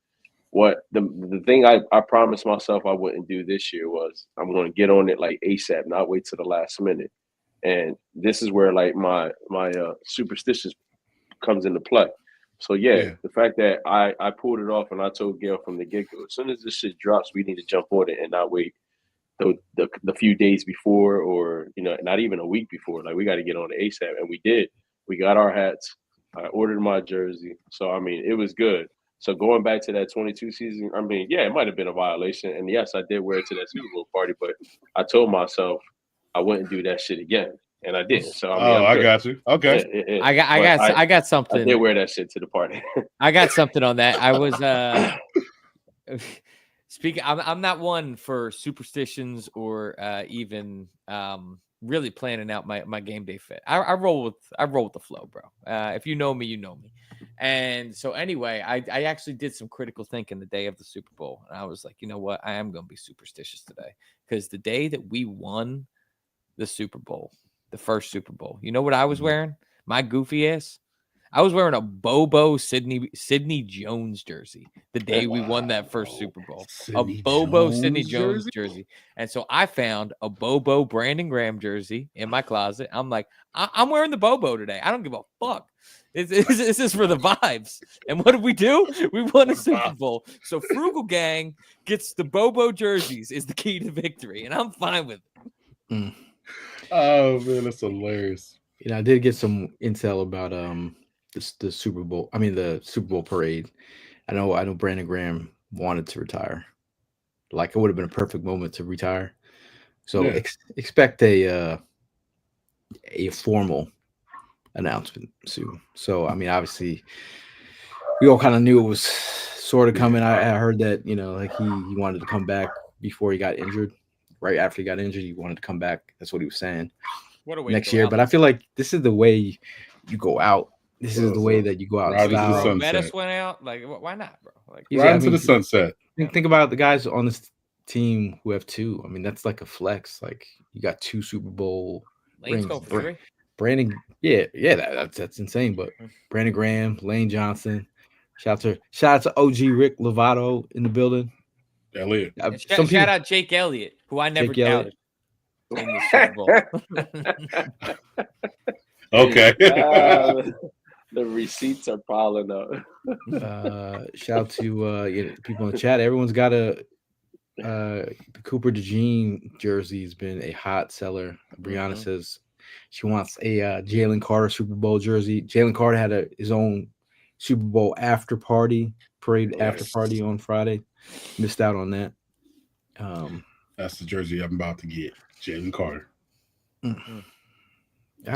S3: what the thing I promised myself I wouldn't do this year was I'm going to get on it like ASAP, not wait till the last minute. And this is where like my superstitions comes into play. So
S4: Yeah.
S3: the fact that I pulled it off and I told Gail from the get go, as soon as this shit drops, we need to jump on it and not wait the few days before, or not even a week before. Like we got to get on it ASAP, and we did. We got our hats. I ordered my jersey, so I mean it was good. So going back to that 22 season, I mean, yeah, it might have been a violation, and yes, I did wear it to that Super Bowl party, but I told myself I wouldn't do that shit again, and I didn't. So I mean,
S4: I got you. Okay.
S3: Yeah.
S2: I got something.
S3: I did wear that shit to the party.
S2: I got something on that. I was speaking. I'm not one for superstitions or even really planning out my game day fit. I roll with the flow, bro. If you know me, you know me. And so anyway, I actually did some critical thinking the day of the Super Bowl, and I was like, you know what, I am going to be superstitious today, because the day that we won the Super Bowl, the first Super Bowl, you know what I was wearing? My goofy ass. I was wearing a Bobo Sidney Jones jersey the day we won that first Super Bowl.
S4: Sidney
S2: a Bobo
S4: Jones
S2: Sidney Jones
S4: jersey?
S2: jersey. And so I found a Bobo Brandon Graham jersey in my closet. I'm like, I'm wearing the Bobo today. I don't give a fuck. This is for the vibes. And what did we do? We won a Super Bowl. So Frugal Gang gets the Bobo jerseys is the key to victory. And I'm fine with it.
S1: Mm.
S4: Oh man, that's hilarious.
S1: I did get some intel about the Super Bowl. I mean, the Super Bowl parade. I know Brandon Graham wanted to retire. Like, it would have been a perfect moment to retire. So
S4: Yeah.
S1: expect a formal announcement soon. So I mean, obviously, we all kind of knew it was sort of coming. I heard that like he wanted to come back before he got injured. Right after he got injured, he wanted to come back. That's what he was saying.
S2: What a way
S1: Next
S2: to go
S1: year.
S2: out.
S1: But I feel like this is the way you go out. This is the way that you go out.
S4: Right
S1: in
S4: into the
S1: style.
S4: sun.
S2: Bettis went out. Like, why not, bro? Like,
S1: Yeah,
S4: Right
S1: I
S4: into
S1: mean,
S4: the sunset.
S1: think about the guys on this team who have two. I mean, that's like a flex. Like, you got 2 Super Bowl
S2: Lane's
S1: rings.
S2: going for 3.
S1: Brandon, that's insane. But Brandon Graham, Lane Johnson, shout out to OG Rick Lovato in the building.
S4: Elliot.
S2: Shout out Jake Elliott, who I never
S1: Jake Elliott.
S2: doubted in the Super Bowl.
S4: Okay.
S3: The receipts are piling up.
S1: Shout out to people in the chat. Everyone's got the Cooper DeJean jersey has been a hot seller. Brianna says she wants a Jalen Carter Super Bowl jersey. Jalen Carter had his own Super Bowl after party on Friday. Missed out on that.
S4: That's the jersey I'm about to get. Jalen Carter.
S1: I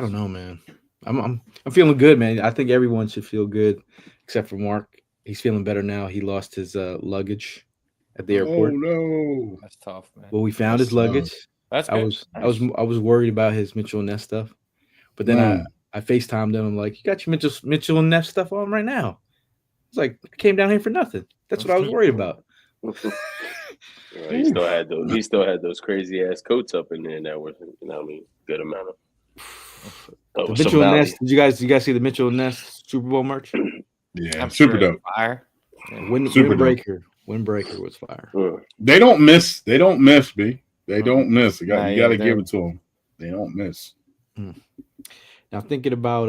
S1: don't know, man. I'm feeling good, man. I think everyone should feel good, except for Mark. He's feeling better now. He lost his luggage at the airport.
S4: Oh no,
S2: That's tough, man.
S1: Well, we found his luggage.
S2: That's good.
S1: I was worried about his Mitchell and Ness stuff, but then I FaceTimed him. I'm like, you got your Mitchell and Ness stuff on right now. It's like, I came down here for nothing. That's what I was worried about.
S3: He still had those crazy ass coats up in there that were, good amount of.
S1: The Mitchell and Ness. Did you guys see the Mitchell and Ness Super Bowl merch?
S4: Yeah,
S2: I'm
S4: super
S2: sure
S4: dope.
S2: Fire.
S1: Windbreaker was fire.
S4: They don't miss. They don't miss, B. They don't miss. You got to give it to them. They don't miss.
S1: Now thinking about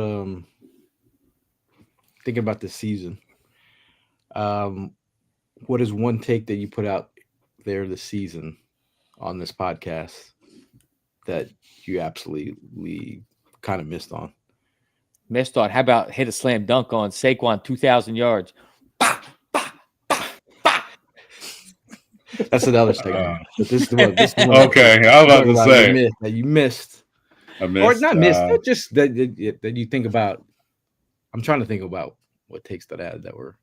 S1: this season, what is one take that you put out there this season on this podcast that you absolutely kind of missed on?
S2: Missed on. How about hit a slam dunk on Saquon 2,000 yards?
S1: That's another segment. But this is the one.
S4: Okay, I was about to say
S1: that you missed.
S4: I missed,
S1: or not missed. Just that you think about. I'm trying to think about what takes that had that were.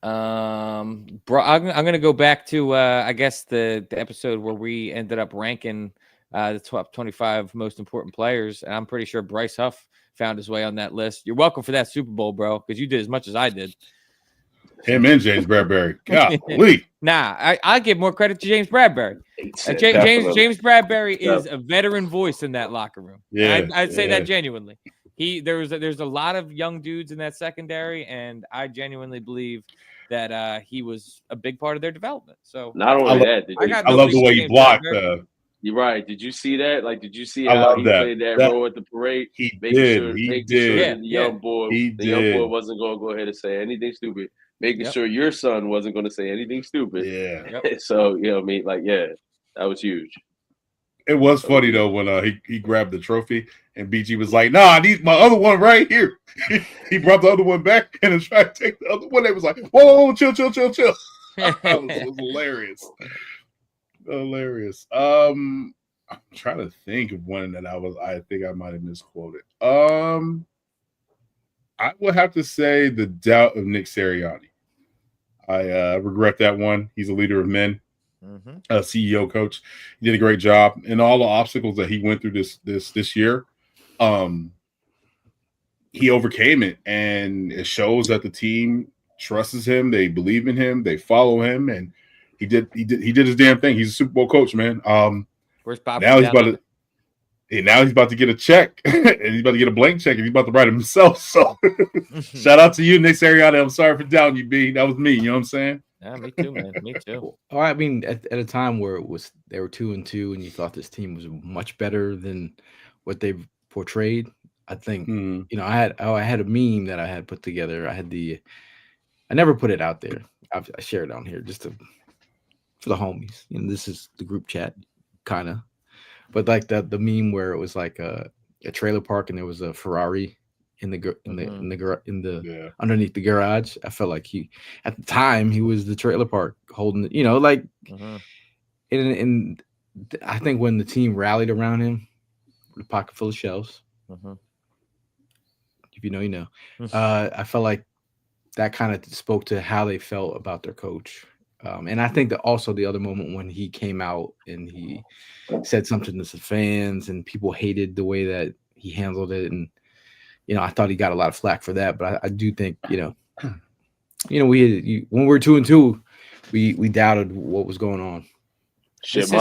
S2: Bro, I'm gonna go back to I guess the episode where we ended up ranking the top 25 most important players, and I'm pretty sure Bryce Huff found his way on that list. You're welcome for that Super Bowl, bro, because you did as much as I did.
S4: Him and James Bradbury. Golly.
S2: Nah, I give more credit to James Bradbury. James Bradbury is a veteran voice in that locker room.
S4: Yeah,
S2: I'd say that genuinely. There's a lot of young dudes in that secondary, and I genuinely believe that he was a big part of their development. So
S3: Not only that,
S4: I love the way he blocked.
S3: You're right. Did you see that? Like, did you see
S4: I
S3: how
S4: love
S3: he
S4: that.
S3: played that role at the parade?
S4: He
S3: making
S4: did.
S3: sure
S4: He
S3: that
S4: did.
S3: the young boy, wasn't going to go ahead and say anything stupid. Making sure your son wasn't going to say anything stupid.
S4: Yeah.
S3: So I mean, like, that was huge.
S4: It was funny though when he grabbed the trophy and BG was like, "Nah, I need my other one right here." He brought the other one back and then tried to take the other one. They was like, "Whoa, chill." It was hilarious. Hilarious. I'm trying to think of one that I think I might have misquoted. I would have to say the doubt of Nick Sirianni. I regret that one. He's a leader of men. CEO coach. He did a great job, and all the obstacles that he went through this year, he overcame it, and it shows that the team trusts him, they believe in him, they follow him, and he did his damn thing. He's a Super Bowl coach, man. Now he's about to get a check, and he's about to get a blank check, and he's about to write it himself. So, shout out to you, Nick Sirianni. I'm sorry for doubting you, B. That was me. You know what I'm saying?
S2: Yeah, me too, man. Me too.
S1: Well, I mean, at a time where they were 2-2, and you thought this team was much better than what they've portrayed. I think I had a meme that I had put together. I never put it out there. I shared it on here just for the homies. This is the group chat, kind of. But like the meme where it was like a trailer park and there was a Ferrari in the underneath the garage. I felt like at the time he was the trailer park holding it, and I think when the team rallied around him with a pocket full of shells, if you know, you know, I felt like that kind of spoke to how they felt about their coach. And I think that also the other moment when he came out and he said something to the fans and people hated the way that he handled it. And, I thought he got a lot of flack for that, but I do think, when we were 2-2, we doubted what was going on.
S3: Shit,
S2: go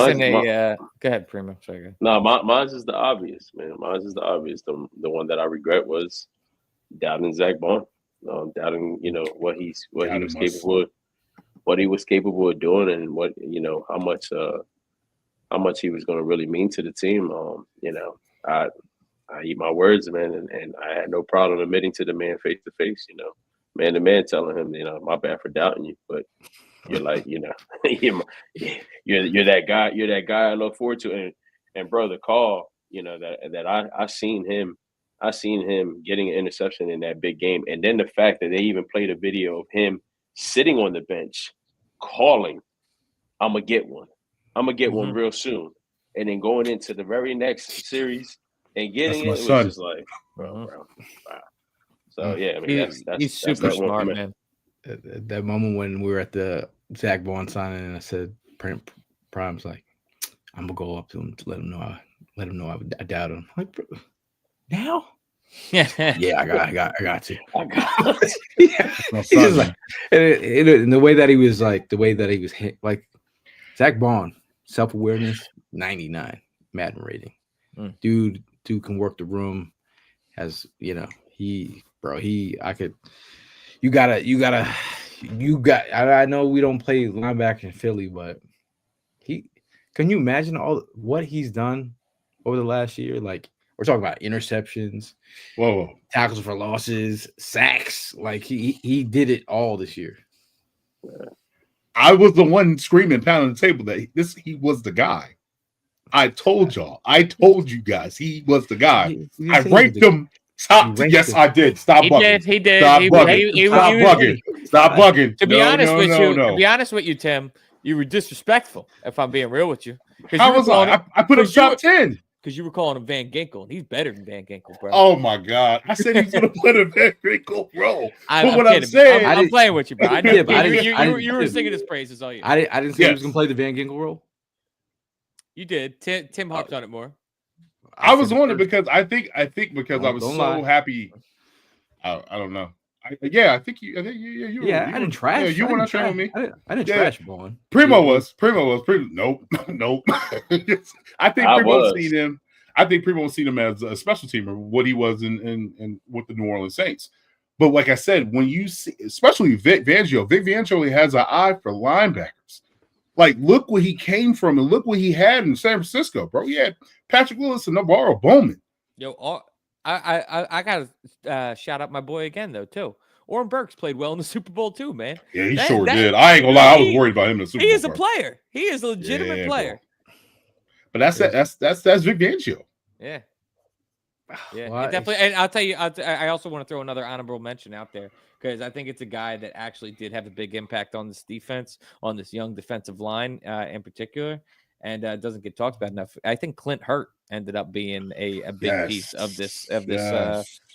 S2: ahead, Primo. Sorry.
S3: No, mine's is the obvious, man. Mine's is the obvious. The one that I regret was doubting Zach Bond. Doubting, what he was capable of doing, and what how much he was going to really mean to the team. I eat my words, man, and I had no problem admitting to the man face to face, man to man, telling him, my bad for doubting you, but you're like, you're that guy. You're that guy I look forward to, and bro, the call, that I seen him getting an interception in that big game, and then the fact that they even played a video of him sitting on the bench, calling, "I'm gonna get one real soon," and then going into the very next series and getting it was just like, bro. Wow. So yeah, I mean,
S2: he's super smart, man.
S1: That moment when we were at the Zach Bond signing, and I said, Prime's like, "I'm gonna go up to him to let him know I doubt him." I'm like, bro, now? Yeah, I got you. Yeah. He's just like, and the way that he was like, Zach Bond, self-awareness, 99 Madden rating. Dude can work the room. Has I know we don't play linebacker in Philly, but can you imagine what he's done over the last year? Like, we're talking about interceptions, tackles for losses, sacks. Like he did it all this year.
S4: I was the one screaming, pounding the table that he was the guy. I told y'all. I told you guys he was the guy. I ranked him top. Yes, I did. Stop bugging.
S2: He did.
S4: Stop bugging. Stop bugging.
S2: To be honest with you, Tim, you were disrespectful. If I'm being real with you,
S4: how was I? I put him top 10.
S2: Because you were calling him Van Ginkel, and he's better than Van Ginkel, bro.
S4: Oh my God! I said he's gonna put a Van Ginkel role.
S2: I'm playing with you, bro. I know. You were singing his praises all year.
S1: I didn't say he was gonna play the Van Ginkel role.
S2: You did. Tim hopped on it more.
S4: I was on it because I think because I was so happy. I don't know. I think you.
S1: Yeah, I didn't trash.
S4: Yeah, you were not trying with me.
S1: I didn't trash Bond.
S4: Primo was. Nope. I think Primo seen him. I think Primo seen him as a special teamer, what he was in with the New Orleans Saints. But like I said, when you see, especially Vic Fangio has an eye for linebackers. Like, look where he came from and look what he had in San Francisco, bro. He had Patrick Willis and Navarro Bowman.
S2: Yo, I gotta shout out my boy again though too. Orrin Burks played well in the Super Bowl too, man.
S4: Yeah, he sure did. I ain't gonna lie, I was worried about him in the Super Bowl.
S2: He is a player. He is a legitimate player.
S4: Bro. But that's Vic Fangio.
S2: Yeah. Yeah, definitely. And I'll tell you, I also want to throw another honorable mention out there because I think it's a guy that actually did have a big impact on this defense, on this young defensive line in particular, and doesn't get talked about enough. I think Clint Hurt ended up being a big piece of this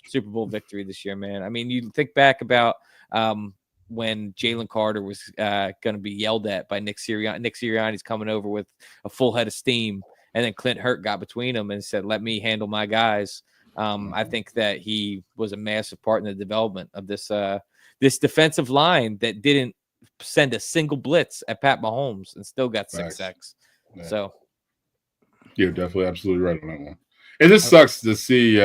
S2: Super Bowl victory this year, man. I mean, you think back about when Jalen Carter was going to be yelled at by Nick Sirianni. Nick Sirianni's coming over with a full head of steam. And then Clint Hurt got between them and said, let me handle my guys. I think that he was a massive part in the development of this this defensive line that didn't send a single blitz at Pat Mahomes and still got 6 sacks. Yeah. So
S4: you're definitely absolutely right on that one. And this sucks to see,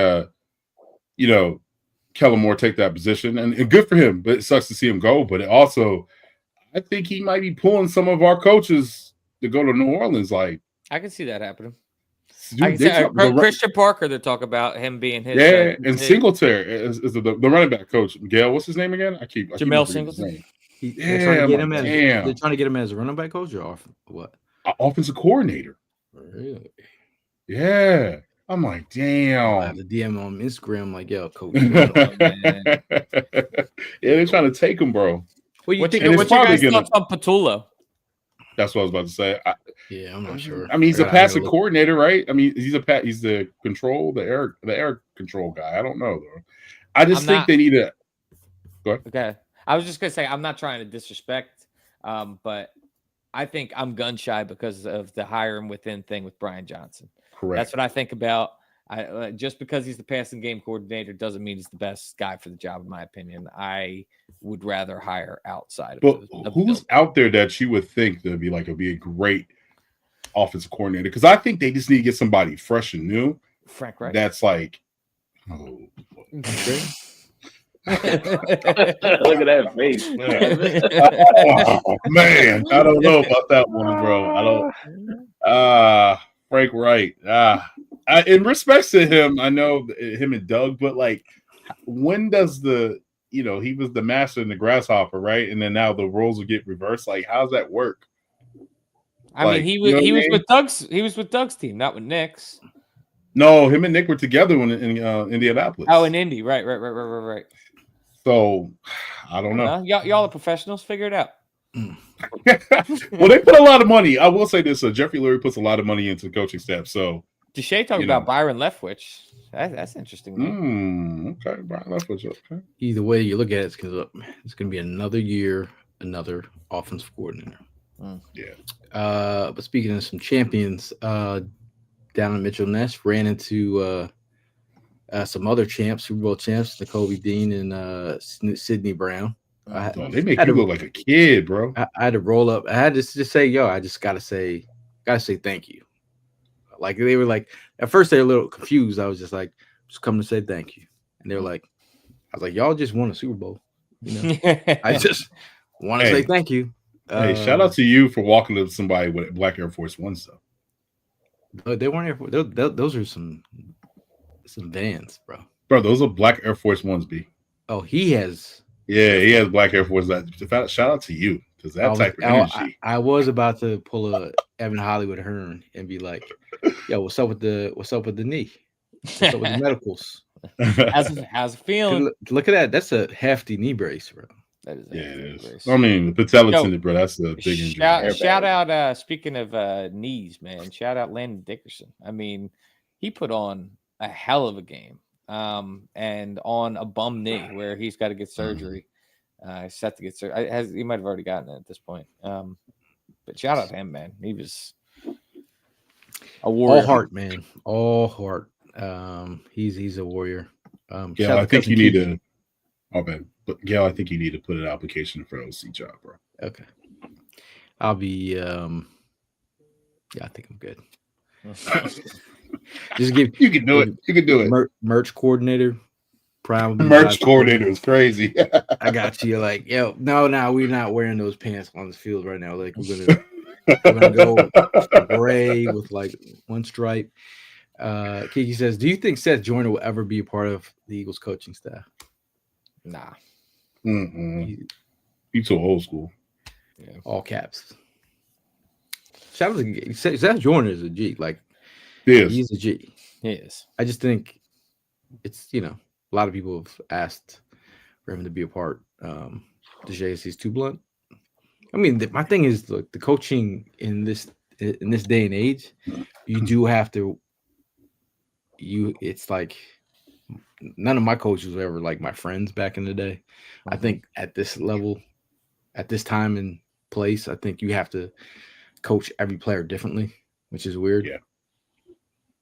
S4: Kellen Moore take that position. And good for him, but it sucks to see him go. But it also, I think he might be pulling some of our coaches to go to New Orleans. Like,
S2: I can see that happening.
S4: Dude,
S2: Christian Parker, they talk about him being his.
S4: Yeah, and Singletary is the running back coach. Miguel, what's his name again? I keep
S2: Jamel Singletary.
S1: They're trying to get him as a running back coach or what?
S4: Offensive coordinator.
S1: Really?
S4: Yeah. I'm like, damn.
S1: I have the DM on Instagram, like, yo, coach.
S4: Yeah, they're trying to take him, bro.
S2: What you guys thoughts on Patullo?
S4: That's what I was about to say.
S1: I'm not sure.
S4: I mean, he's a passing coordinator, right? I mean, he's the air control guy. I don't know though. I just think they need a. Go ahead.
S2: Okay, I was just gonna say I'm not trying to disrespect, but I think I'm gun shy because of the hire him within thing with Brian Johnson.
S4: Correct.
S2: That's what I think about. Just because he's the passing game coordinator doesn't mean he's the best guy for the job, in my opinion. I would rather hire outside of
S4: who's out there that you would think that'd be a great offensive coordinator? Because I think they just need to get somebody fresh and new.
S2: Frank Reich.
S4: That's like,
S3: look at that face.
S4: Oh, man, I don't know about that one, bro. I don't. Frank Wright. In respects to him, I know him and Doug, but like, when does he was the master in the grasshopper, right? And then now the roles will get reversed. Like, how's that work?
S2: I mean, he was with Doug's team, not with Nick's.
S4: No, him and Nick were together in Indianapolis.
S2: Oh, in Indy, right.
S4: So, I don't know.
S2: Y'all are professionals. Figure it out.
S4: Well, they put a lot of money. I will say this: Jeffrey Lurie puts a lot of money into the coaching staff. So,
S2: Deshae talking about Byron Leftwich. That's interesting.
S4: Okay, Byron Leftwich. Okay.
S1: Either way you look at it, it's going to be another year, another offensive coordinator.
S4: Yeah.
S1: But speaking of some champions, down in Mitchell Ness ran into some other champs, Super Bowl champs, Nakobe Dean and Sidney Brown.
S4: They make you look like a kid, bro.
S1: I had to roll up. I had to just say, yo, I just gotta say thank you. Like, they were like, at first they were a little confused. I was just like, just come to say thank you. And they were like, I was like, y'all just won a Super Bowl. I just want to say thank you.
S4: Hey, shout out to you for walking up to somebody with black Air Force One stuff.
S1: They weren't Air Force. Those are some Vans, bro.
S4: Bro, those are black Air Force Ones, B.
S1: Oh, he has.
S4: Yeah, he has black Air Force. Shout out to you, because that type of energy.
S1: I was about to pull a Evan Hollywood Hearn and be like, "Yo, what's up with the knee? What's up with the medicals?
S2: How's it feeling?
S1: Look at that. That's a hefty knee brace, bro.
S2: That is
S4: it is. I mean, the patella tendon, bro. That's a big injury.
S2: Shout out. Speaking of knees, man. Shout out Landon Dickerson. I mean, he put on a hell of a game. And on a bum knee where he's got to get surgery. He's set to get surgery. He might have already gotten it at this point. But shout out to him, man. He was a warrior.
S1: All heart, man. All heart. He's a warrior.
S4: Yeah, I think you need to. Oh man, but Gail, I think you need to put an application for OC job, bro.
S1: Okay. I'll be. Yeah, I think I'm good. Just give
S4: you can do it. You can do it.
S1: Merch coordinator, Prime will be
S4: Merch coordinator is crazy.
S1: I got you. Like, yo, no, we're not wearing those pants on the field right now. Like, we're gonna go gray with like one stripe. Kiki says, "Do you think Seth Joyner will ever be a part of the Eagles coaching staff?"
S2: Nah.
S4: You too old school.
S1: Yeah. All caps. Shout out to Seth Joyner is a G. Like, he's a G.
S2: He is.
S1: I just think it's a lot of people have asked for him to be a part. The JSC is too blunt. I mean, my thing is, look, the coaching in this day and age, you do have to. It's like none of my coaches were ever like my friends back in the day. I think at this level, at this time and place, I think you have to coach every player differently, which is weird.
S4: Yeah.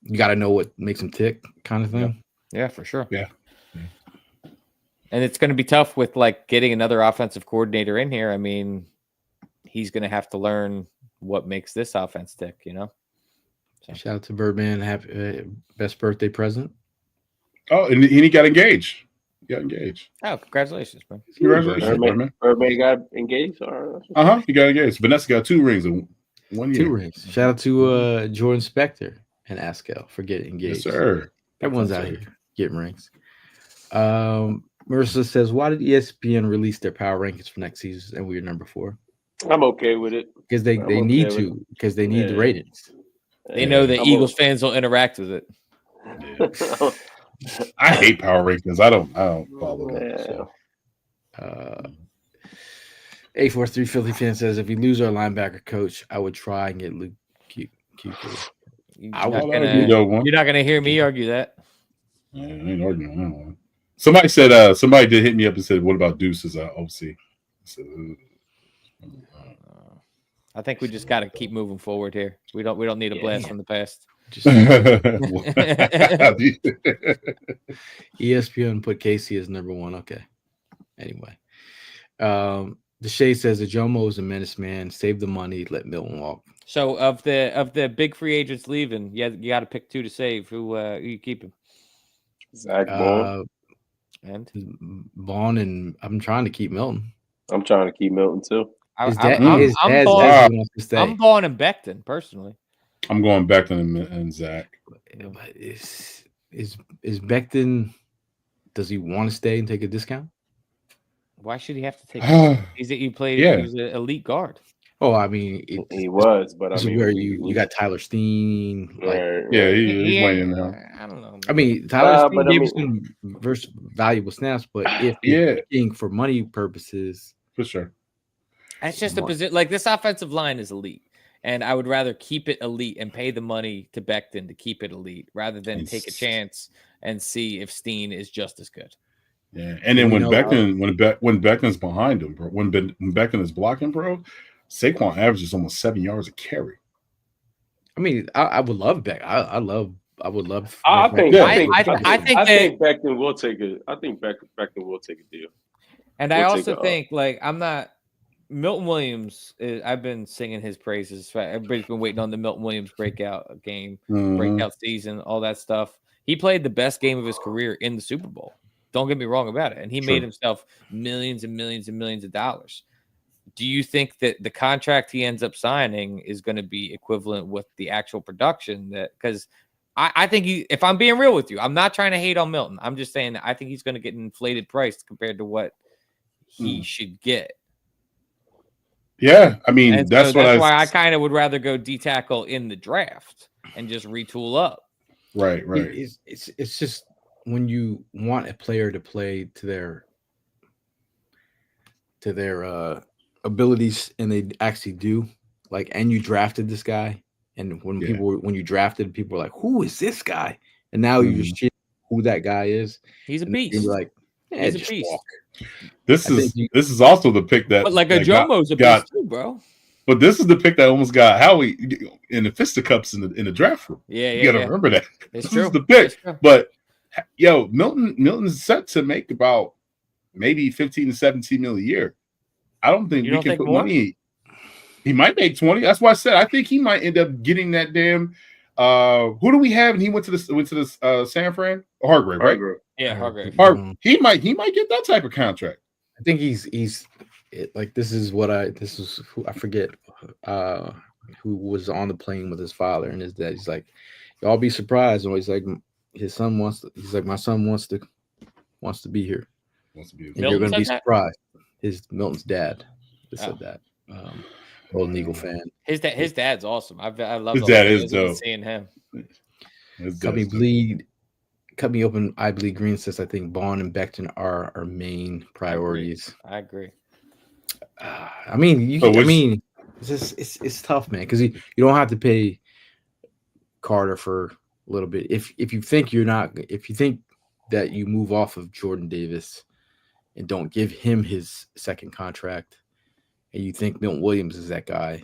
S1: You got to know what makes them tick, kind of thing.
S2: Yeah, for sure.
S4: Yeah.
S2: And it's going to be tough with like getting another offensive coordinator in here. I mean, he's going to have to learn what makes this offense tick, So.
S1: Shout out to Birdman. Happy best birthday present.
S4: Oh, and he got engaged.
S2: Oh, congratulations, man.
S4: Congratulations, Birdman.
S3: Birdman got engaged?
S4: He got engaged. Vanessa got 2 rings in 1 year.
S1: 2 rings. Shout out to Jordan Spector and Askel for getting engaged.
S4: Yes, sir.
S1: Everyone's out here getting rings. Marissa says, "Why did ESPN release their power rankings for next season and we are number 4?"
S3: I'm okay with it.
S1: Because they need to, because they need the ratings.
S2: They know that Eagles fans will interact with it.
S4: Yeah. I hate power rankings. I don't follow them.
S1: So. 843 Philly fan says, "If we lose our linebacker coach, I would try and get Luke Kuechly."
S2: You're not going to hear me argue that.
S4: Yeah, I ain't arguing on that one. Somebody said, somebody did hit me up and said, "What about Deuce as OC?" I said,
S2: I think we just got to keep moving forward here. We don't need a blast from the past.
S1: ESPN put Casey as number 1. Okay. Anyway, the Shade says the Jomo is a menace, man. Save the money, let Milton walk.
S2: So of the big free agents leaving, you got to pick 2 to save. Who you keeping?
S3: Zach Bond.
S2: And
S1: Vaughn, and I'm trying to keep Milton.
S3: I'm trying to keep Milton too.
S2: I'm Vaughn and Becton personally.
S4: I'm going Becton and Zach.
S1: But is Becton? Does he want to stay and take a discount?
S2: Why should he have to take? He's an elite guard.
S1: Oh, I mean,
S3: he was, but
S1: this is where you got Tyler Steen. Like,
S4: he's playing now.
S2: I don't know.
S1: I mean, Tyler Steen gave us some valuable snaps, but if you're looking for money purposes,
S4: for sure,
S2: that's just a position. Like, this offensive line is elite, and I would rather keep it elite and pay the money to Becton to keep it elite rather than take a chance and see if Steen is just as good.
S4: Yeah, and then when Becton's behind him, bro, when Becton is blocking, bro, Saquon averages almost 7 yards a carry.
S1: I mean, I would love Beck. I would love.
S3: I think
S2: Becton
S3: will take it. I think Becton will take a deal.
S2: And I also think, like, I'm not Milton Williams. I've been singing his praises. Everybody's been waiting on the Milton Williams breakout game, breakout season, all that stuff. He played the best game of his career in the Super Bowl. Don't get me wrong about it. And he made himself millions and millions and millions of dollars. Do you think that the contract he ends up signing is going to be equivalent with the actual production? Because I think if I'm being real with you, I'm not trying to hate on Milton. I'm just saying that I think he's going to get an inflated price compared to what he should get.
S4: Yeah, I mean, that's
S2: why I kind of would rather go D-tackle in the draft and just retool up.
S4: Right.
S1: It's just when you want a player to play to their abilities, and they actually do, like, and you drafted this guy, and when you drafted, people were like, "Who is this guy?" And now you just check who that guy is.
S2: He's a beast.
S1: You're like,
S2: he's a beast.
S1: Walk.
S4: This is also the pick that,
S2: but like a Jomo's a beast too, bro.
S4: But this is the pick that almost got Howie in the fisticuffs in the draft room. You gotta remember that.
S2: It's
S4: this
S2: true.
S4: is the pick. But Milton's set to make about maybe 15 to 17 mil a year. I don't think we can put money. He might make 20. That's why I said I think he might end up getting that damn Who do we have? And he went to the San Fran Hargrave, right?
S3: Hargrave.
S2: Yeah, Hargrave.
S4: He might get that type of contract.
S1: I think he's like this is who I forget who was on the plane with his father and his dad. He's like, y'all be surprised. And he's like, his son wants to, he's like, my son wants to be here.
S4: Wants to be
S1: And you're gonna be surprised. Milton's dad just said that. Golden Eagle fan.
S2: His dad's awesome. I love
S4: his dad is dope.
S2: Seeing him.
S1: Cut me open. I bleed green says I think Bond and Becton are our main priorities.
S2: I agree.
S1: I mean, it's tough, man, because you don't have to pay Carter for a little bit. If you think that you move off of Jordan Davis and don't give him his second contract, and you think Milton Williams is that guy,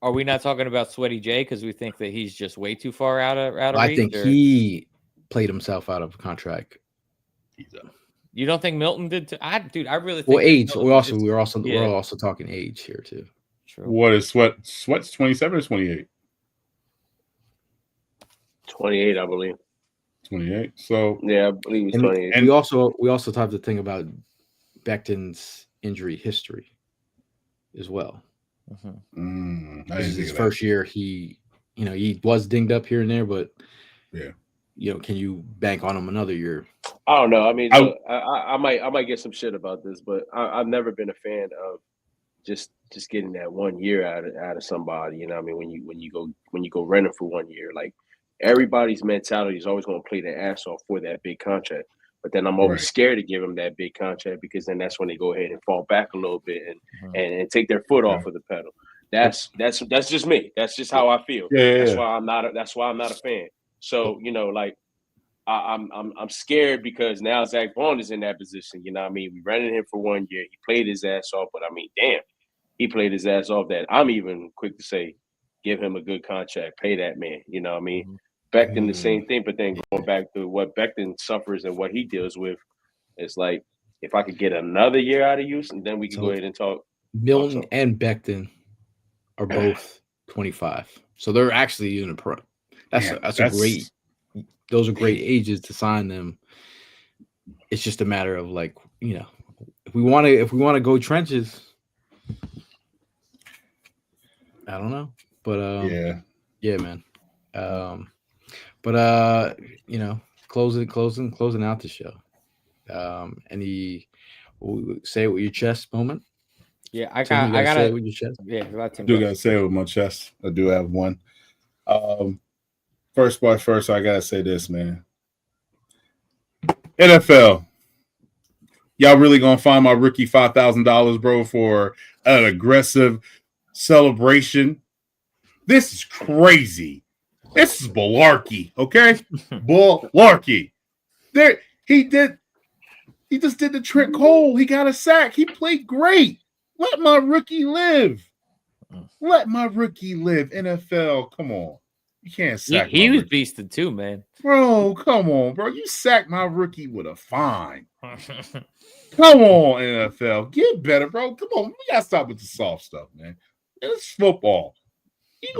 S2: are we not talking about Sweaty J because we think that he's just way too far out of reach?
S1: I think he played himself out of contract.
S2: You don't think Milton did? I really think.
S1: Well, age. We're also talking age here too.
S2: True.
S4: What is Sweat's 27 or 28?
S3: 28, I believe.
S4: 28. So
S3: yeah, I believe he's 28.
S1: And we also have to think about Becton's injury history as well. This is his first year. He was dinged up here and there, but can you bank on him another year?
S3: I don't know. I mean, I might get some shit about this, but I've never been a fan of just getting that 1 year out of somebody. You know what I mean? When you go renting for 1 year, like everybody's mentality is always going to play their ass off for that big contract. But then I'm always scared to give them that big contract because then that's when they go ahead and fall back a little bit and take their foot off of the pedal. That's just me. That's just how I feel. That's why I'm not a fan. So I'm scared because now Zach Bond is in that position. You know what I mean? We rented him for 1 year. He played his ass off, but I mean, damn, he played his ass off. That I'm even quick to say, give him a good contract, pay that man. You know what I mean? Becton the same thing, but then going back to what Becton suffers and what he deals with, it's like if I could get another year out of you, and then we can go ahead and talk.
S1: Milton and Becton are both 25, so they're actually in a pro. Those are great ages to sign them. It's just a matter of if we want to go trenches, I don't know, but yeah, man. Closing out the show. Any say it with your chest moment?
S2: Yeah, I gotta
S1: say it with your chest.
S2: Yeah,
S4: gotta say it with my chest. I do have one. First, I gotta say this, man. NFL, y'all really gonna find my rookie $5,000, bro, for an aggressive celebration? This is crazy. This is malarkey, okay? Malarkey. He just did the Trent Cole. He got a sack. He played great. Let my rookie live. NFL, come on. You can't sack.
S2: He was beasted too, man.
S4: Bro, come on, bro. You sacked my rookie with a fine. Come on, NFL. Get better, bro. Come on. We gotta stop with the soft stuff, man. It's football. He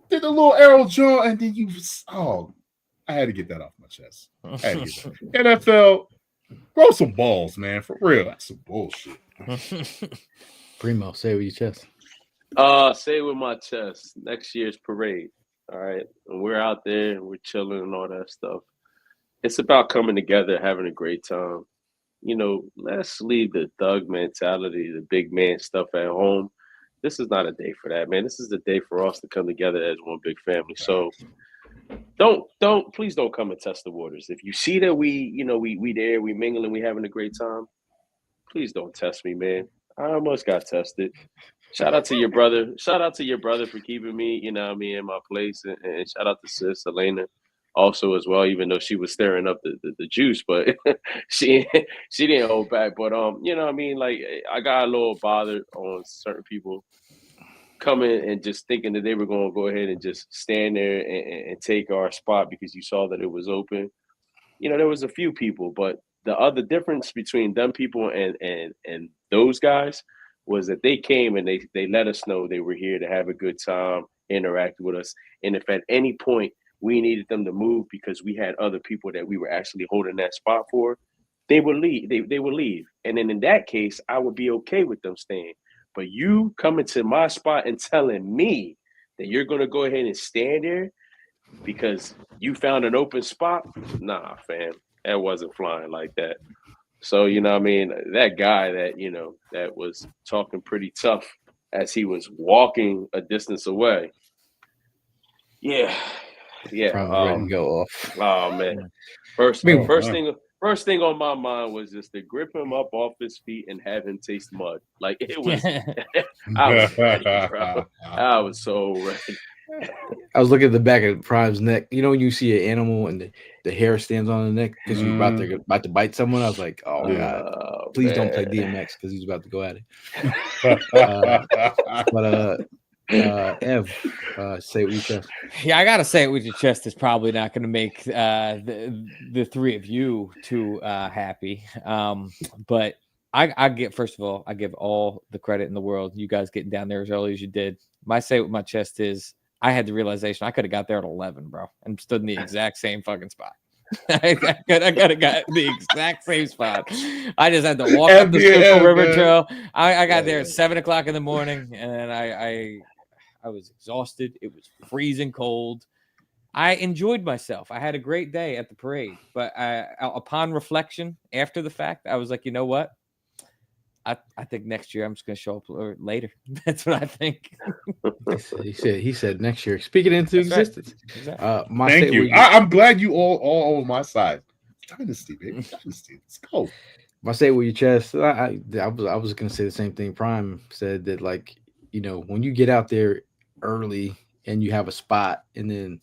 S4: did a little arrow jaw, and then I had to get that off my chest. NFL, grow some balls, man. For real. That's some bullshit.
S1: Primo, say it with your chest.
S3: Say it with my chest. Next year's parade. All right. And we're out there and we're chilling and all that stuff. It's about coming together, having a great time. Let's leave the thug mentality, the big man stuff at home. This is not a day for that, man. This is the day for us to come together as one big family. So please don't come and test the waters. If you see that we there, we mingling, we having a great time, please don't test me, man. I almost got tested. Shout out to your brother. Shout out to your brother for keeping me, in my place. And shout out to sis Elena also as well, even though she was stirring up the juice, but she didn't hold back. But I got a little bothered on certain people coming and just thinking that they were going to go ahead and just stand there and take our spot because you saw that it was open. There was a few people, but the other difference between them people and those guys was that they came and they let us know they were here to have a good time interacted with us. And if at any point we needed them to move because we had other people that we were actually holding that spot for, they would leave. They would leave. And then in that case, I would be okay with them staying. But you coming to my spot and telling me that you're going to go ahead and stand there because you found an open spot? Nah, fam, that wasn't flying like that. So, you know what I mean? That guy that, you know, that was talking pretty tough as he was walking a distance away. Yeah. Yeah.
S1: Probably ready to go off.
S3: Oh, man. First thing on my mind was just to grip him up off his feet and have him taste mud. Like, it was, I was ready, bro. I was so ready.
S1: I was looking at the back of Prime's neck. You know, when you see an animal and the hair stands on the neck because you're about to bite someone. I was like, oh God, please don't play DMX because he's about to go at it. Ev, say it with your chest.
S2: Yeah, I gotta say it with your chest is probably not going to make the three of you too happy. But I get, first of all, I give all the credit in the world. You guys getting down there as early as you did. My say with my chest is I had the realization I could have got there at 11, bro, and stood in the exact same fucking spot. I could have got the exact same spot. I just had to walk up the Schuylkill River Trail. I got there at 7:00 in the morning, and I was exhausted. It was freezing cold. I enjoyed myself. I had a great day at the parade, but upon reflection, after the fact, I was like, you know what? I think next year I'm just going to show up later. That's what I think.
S1: he said next year. Speaking into existence.
S2: Right. Exactly.
S4: Thank you. I'm glad you all on my side. Dynasty, baby. Dynasty. Let's go.
S1: My say with your chest. I was going to say the same thing. Prime said that, like, you know, when you get out there early and you have a spot, and then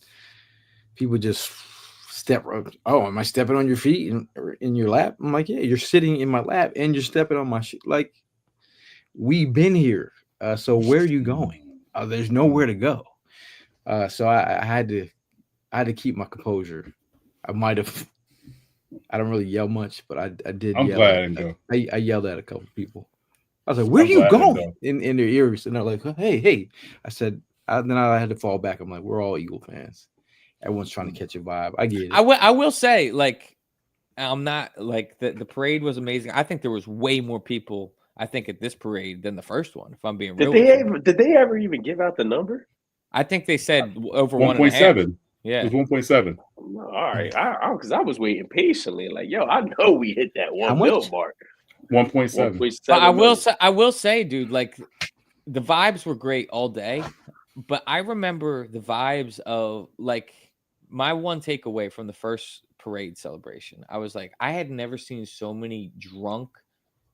S1: people just step. Oh, am I stepping on your feet in your lap? I'm like, yeah, you're sitting in my lap and you're stepping on my shit. Like, we've been here. So where are you going? There's nowhere to go. So I had to keep my composure. I might have. I don't really yell much, but I did.
S4: I'm
S1: yell
S4: glad I didn't go.
S1: I yelled at a couple people. I was like, "Where are you going?" In their ears, and they're like, "Hey." I said. Then I had to fall back. I'm like, "We're all Eagle fans. Everyone's trying to catch a vibe. I get it."
S2: I will say, like, I'm not like the parade was amazing. I think there was way more people, I think, at this parade than the first one. If I'm being real,
S3: did they ever even give out the number?
S2: I think they said over
S4: 1.7.
S2: Yeah,
S4: it was 1.7.
S3: All right, because I was waiting patiently. Like, yo, I know we hit that 1 mil mark.
S4: 1.7.
S2: But I will say, dude, like, the vibes were great all day. But I remember the vibes of, like, my one takeaway from the first parade celebration. I was like, I had never seen so many drunk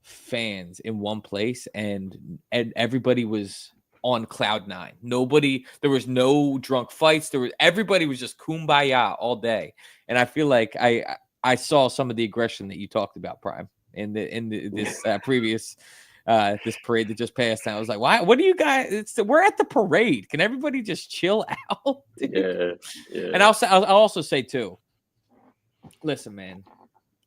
S2: fans in one place, and everybody was on cloud nine. There was no drunk fights. Everybody was just kumbaya all day. And I feel like I saw some of the aggression that you talked about, Prime, in this previous this parade that just passed. And I was like, why? What do you guys? We're at the parade. Can everybody just chill out?
S3: Yeah.
S2: And I'll also say too. Listen, man.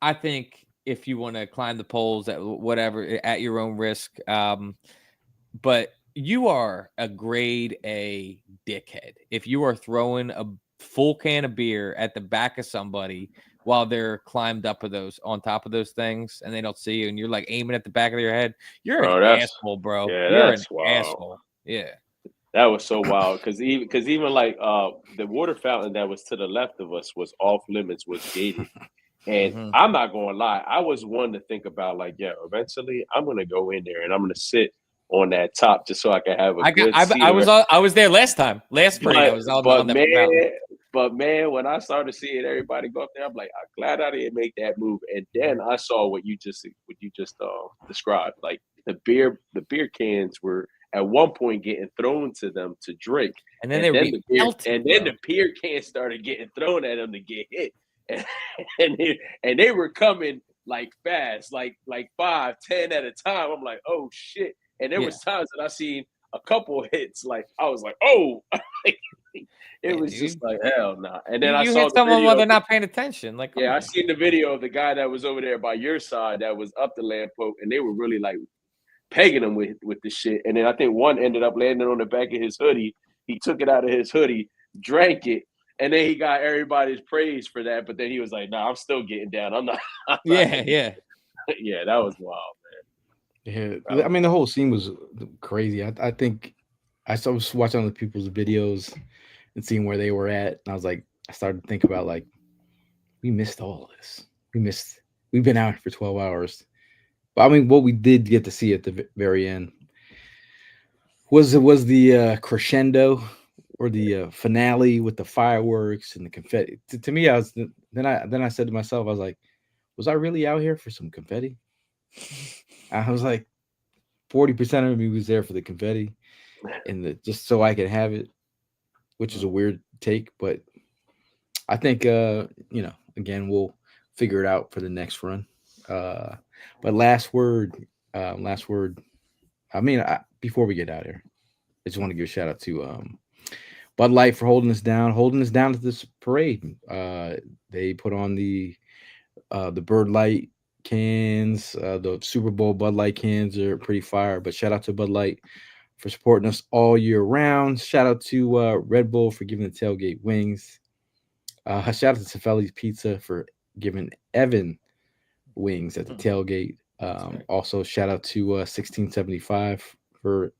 S2: I think if you want to climb the poles at whatever at your own risk, but you are a grade A dickhead if you are throwing a full can of beer at the back of somebody while they're climbed up on top of those things, and they don't see you, and you're like aiming at the back of your head. You're an asshole, bro.
S3: Yeah,
S2: you're
S3: that's wild.
S2: Asshole. Yeah,
S3: that was so wild because even like the water fountain that was to the left of us was off limits, was gated. And I'm not going to lie, I was one to think about, like, yeah, eventually I'm going to go in there and I'm going to sit on that top just so I can have a good seat.
S2: I was there last parade. I was all on that mountain.
S3: But man, when I started seeing everybody go up there, I'm like, I'm glad I didn't make that move. And then I saw what you just described. Like, the beer cans were at one point getting thrown to them to drink,
S2: and then the
S3: beer cans started getting thrown at them to get hit, and they were coming like fast, like 5, 10 at a time. I'm like, oh shit! And there was times that I seen a couple hits, like I was like, oh. It was just like, hell no. Nah. And then I saw
S2: hit someone while they're not paying attention. Like,
S3: I seen the video of the guy that was over there by your side that was up the lamppost, and they were really like pegging him with the shit. And then I think one ended up landing on the back of his hoodie. He took it out of his hoodie, drank it, and then he got everybody's praise for that. But then he was like, "No, I'm still getting down. I'm not."
S2: Yeah.
S3: Yeah, that was wild,
S1: Yeah,
S3: man.
S1: I mean the whole scene was crazy. I think I was watching other people's videos and seeing where they were at, and I was like, I started to think about like we missed all of this. We've been out here for 12 hours. But I mean, what we did get to see at the very end was the crescendo or the finale with the fireworks and the confetti. To me, then I said to myself, I was like, was I really out here for some confetti? I was like, 40% of me was there for the confetti and the just so I could have it, which is a weird take, but I think again we'll figure it out for the next run. But last word. I mean, before we get out here, I just want to give a shout out to Bud Light for holding us down at this parade. They put on the Bird Light cans, the Super Bowl Bud Light cans are pretty fire. But shout out to Bud Light for supporting us all year round. Shout out to Red Bull for giving the tailgate wings. Shout out to Cefeli's Pizza for giving Evan wings at the tailgate. Also, shout out to 1675 for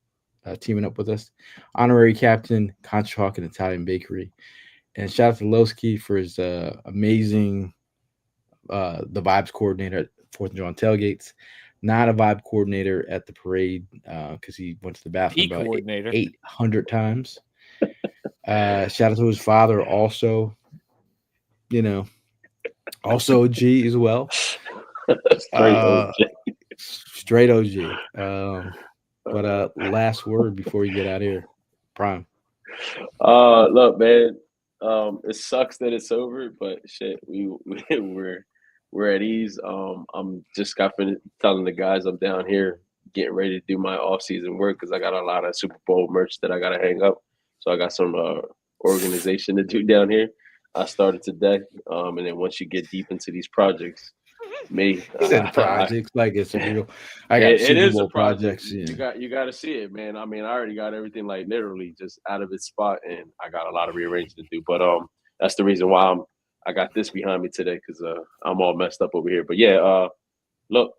S1: teaming up with us. Honorary Captain, Contrahawk and Italian Bakery. And shout out to Lowski for his amazing the vibes coordinator at 4th and Jawn tailgates. Not a vibe coordinator at the parade because he went to the bathroom about 800 times. Shout out to his father also. Also G as well. Straight OG. But last word before you get out of here, Prime.
S3: Look, man. It sucks that it's over, but shit, we're at ease. I'm just got finished telling the guys I'm down here getting ready to do my off-season work because I got a lot of Super Bowl merch that I gotta hang up. So I got some organization to do down here. I started today, and then once you get deep into these projects,
S1: projects like it's real. I got Super Bowl projects. Yeah.
S3: You got to see it, man. I mean, I already got everything like literally just out of its spot, and I got a lot of rearranging to do. But that's the reason why I got this behind me today because I'm all messed up over here. But yeah, look,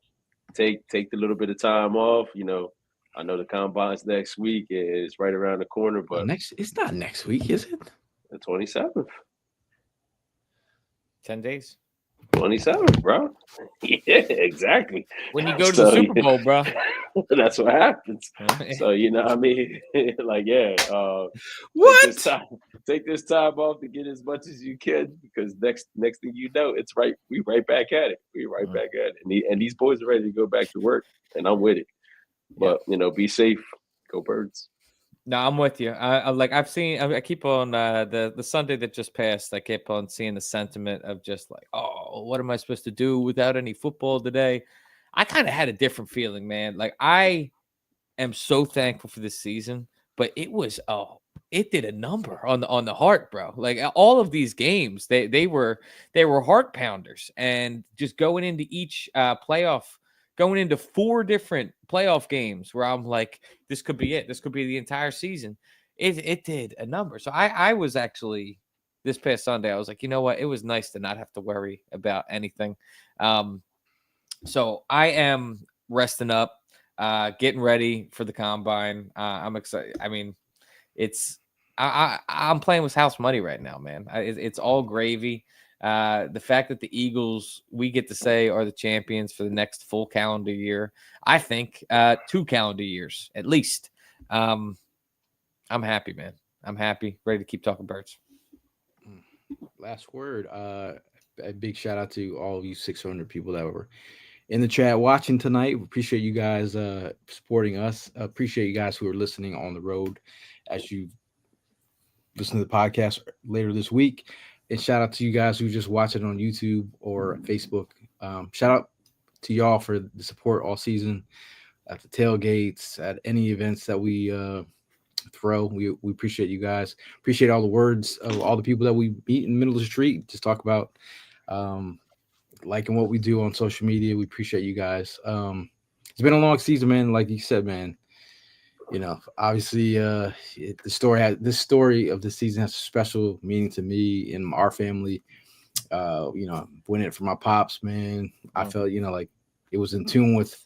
S3: take the little bit of time off. I know the combine's next week. It's right around the corner, but
S1: it's not next week, is it?
S3: The 27th.
S2: 10 days.
S3: 27, bro. Yeah, exactly.
S2: When you go to the Super Bowl, bro.
S3: That's what happens. So, what I mean? Like, yeah.
S1: What?
S3: Take this time off to get as much as you can because next thing you know, it's right. We right back at it. We right back at it. And these boys are ready to go back to work, and I'm with it. But, be safe. Go Birds.
S2: No, I'm with you. I've seen. I keep on the Sunday that just passed. I kept on seeing the sentiment of just like, oh, what am I supposed to do without any football today? I kind of had a different feeling, man. Like I am so thankful for this season, but it did a number on the heart, bro. Like all of these games, they were heart pounders, and just going into each playoff. Going into 4 different playoff games where I'm like, this could be it. This could be the entire season. It did a number. So I was actually this past Sunday, I was like, you know what? It was nice to not have to worry about anything. So I am resting up, getting ready for the combine. I'm excited. I mean, I'm playing with house money right now, man. It's all gravy. The fact that the Eagles, we get to say, are the champions for the next full calendar year. I think 2 calendar years at least. I'm happy, man. I'm happy. Ready to keep talking Birds.
S1: Last word. A big shout out to all of you 600 people that were in the chat watching tonight. We appreciate you guys supporting us. Appreciate you guys who are listening on the road as you listen to the podcast later this week. And shout out to you guys who just watch it on YouTube or Facebook. Shout out to y'all for the support all season at the tailgates, at any events that we throw. We appreciate you guys. Appreciate all the words of all the people that we meet in the middle of the street. Just talk about liking what we do on social media. We appreciate you guys. It's been a long season, man. Like you said, man, you know, obviously, this story of the season has a special meaning to me and our family. You know, winning it for my pops, man. I felt, you know, like it was in tune with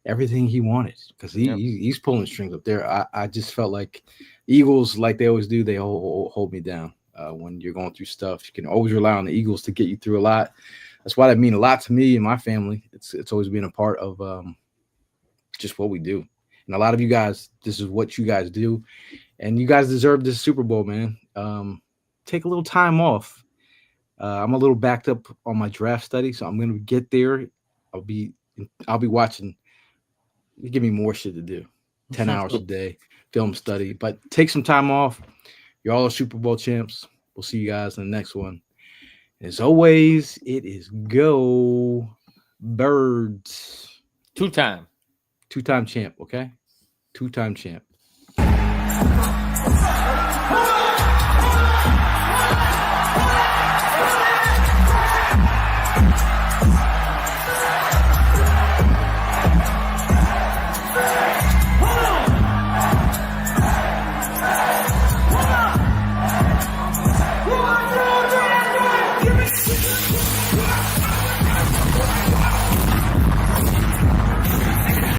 S1: everything he wanted because he's pulling strings up there. I just felt like Eagles, like they always do, they hold me down. When you're going through stuff, you can always rely on the Eagles to get you through a lot. That's why that mean a lot to me and my family. It's always been a part of just what we do. And a lot of you guys, this is what you guys do, and you guys deserve this Super Bowl, man. Take a little time off. I'm a little backed up on my draft study, so I'm gonna get there. I'll be watching. You give me more shit to do. 10 hours a day, film study. But take some time off. You're all Super Bowl champs. We'll see you guys in the next one. As always, it is go Birds.
S2: Two-time
S1: Champ, okay? 2-time champ.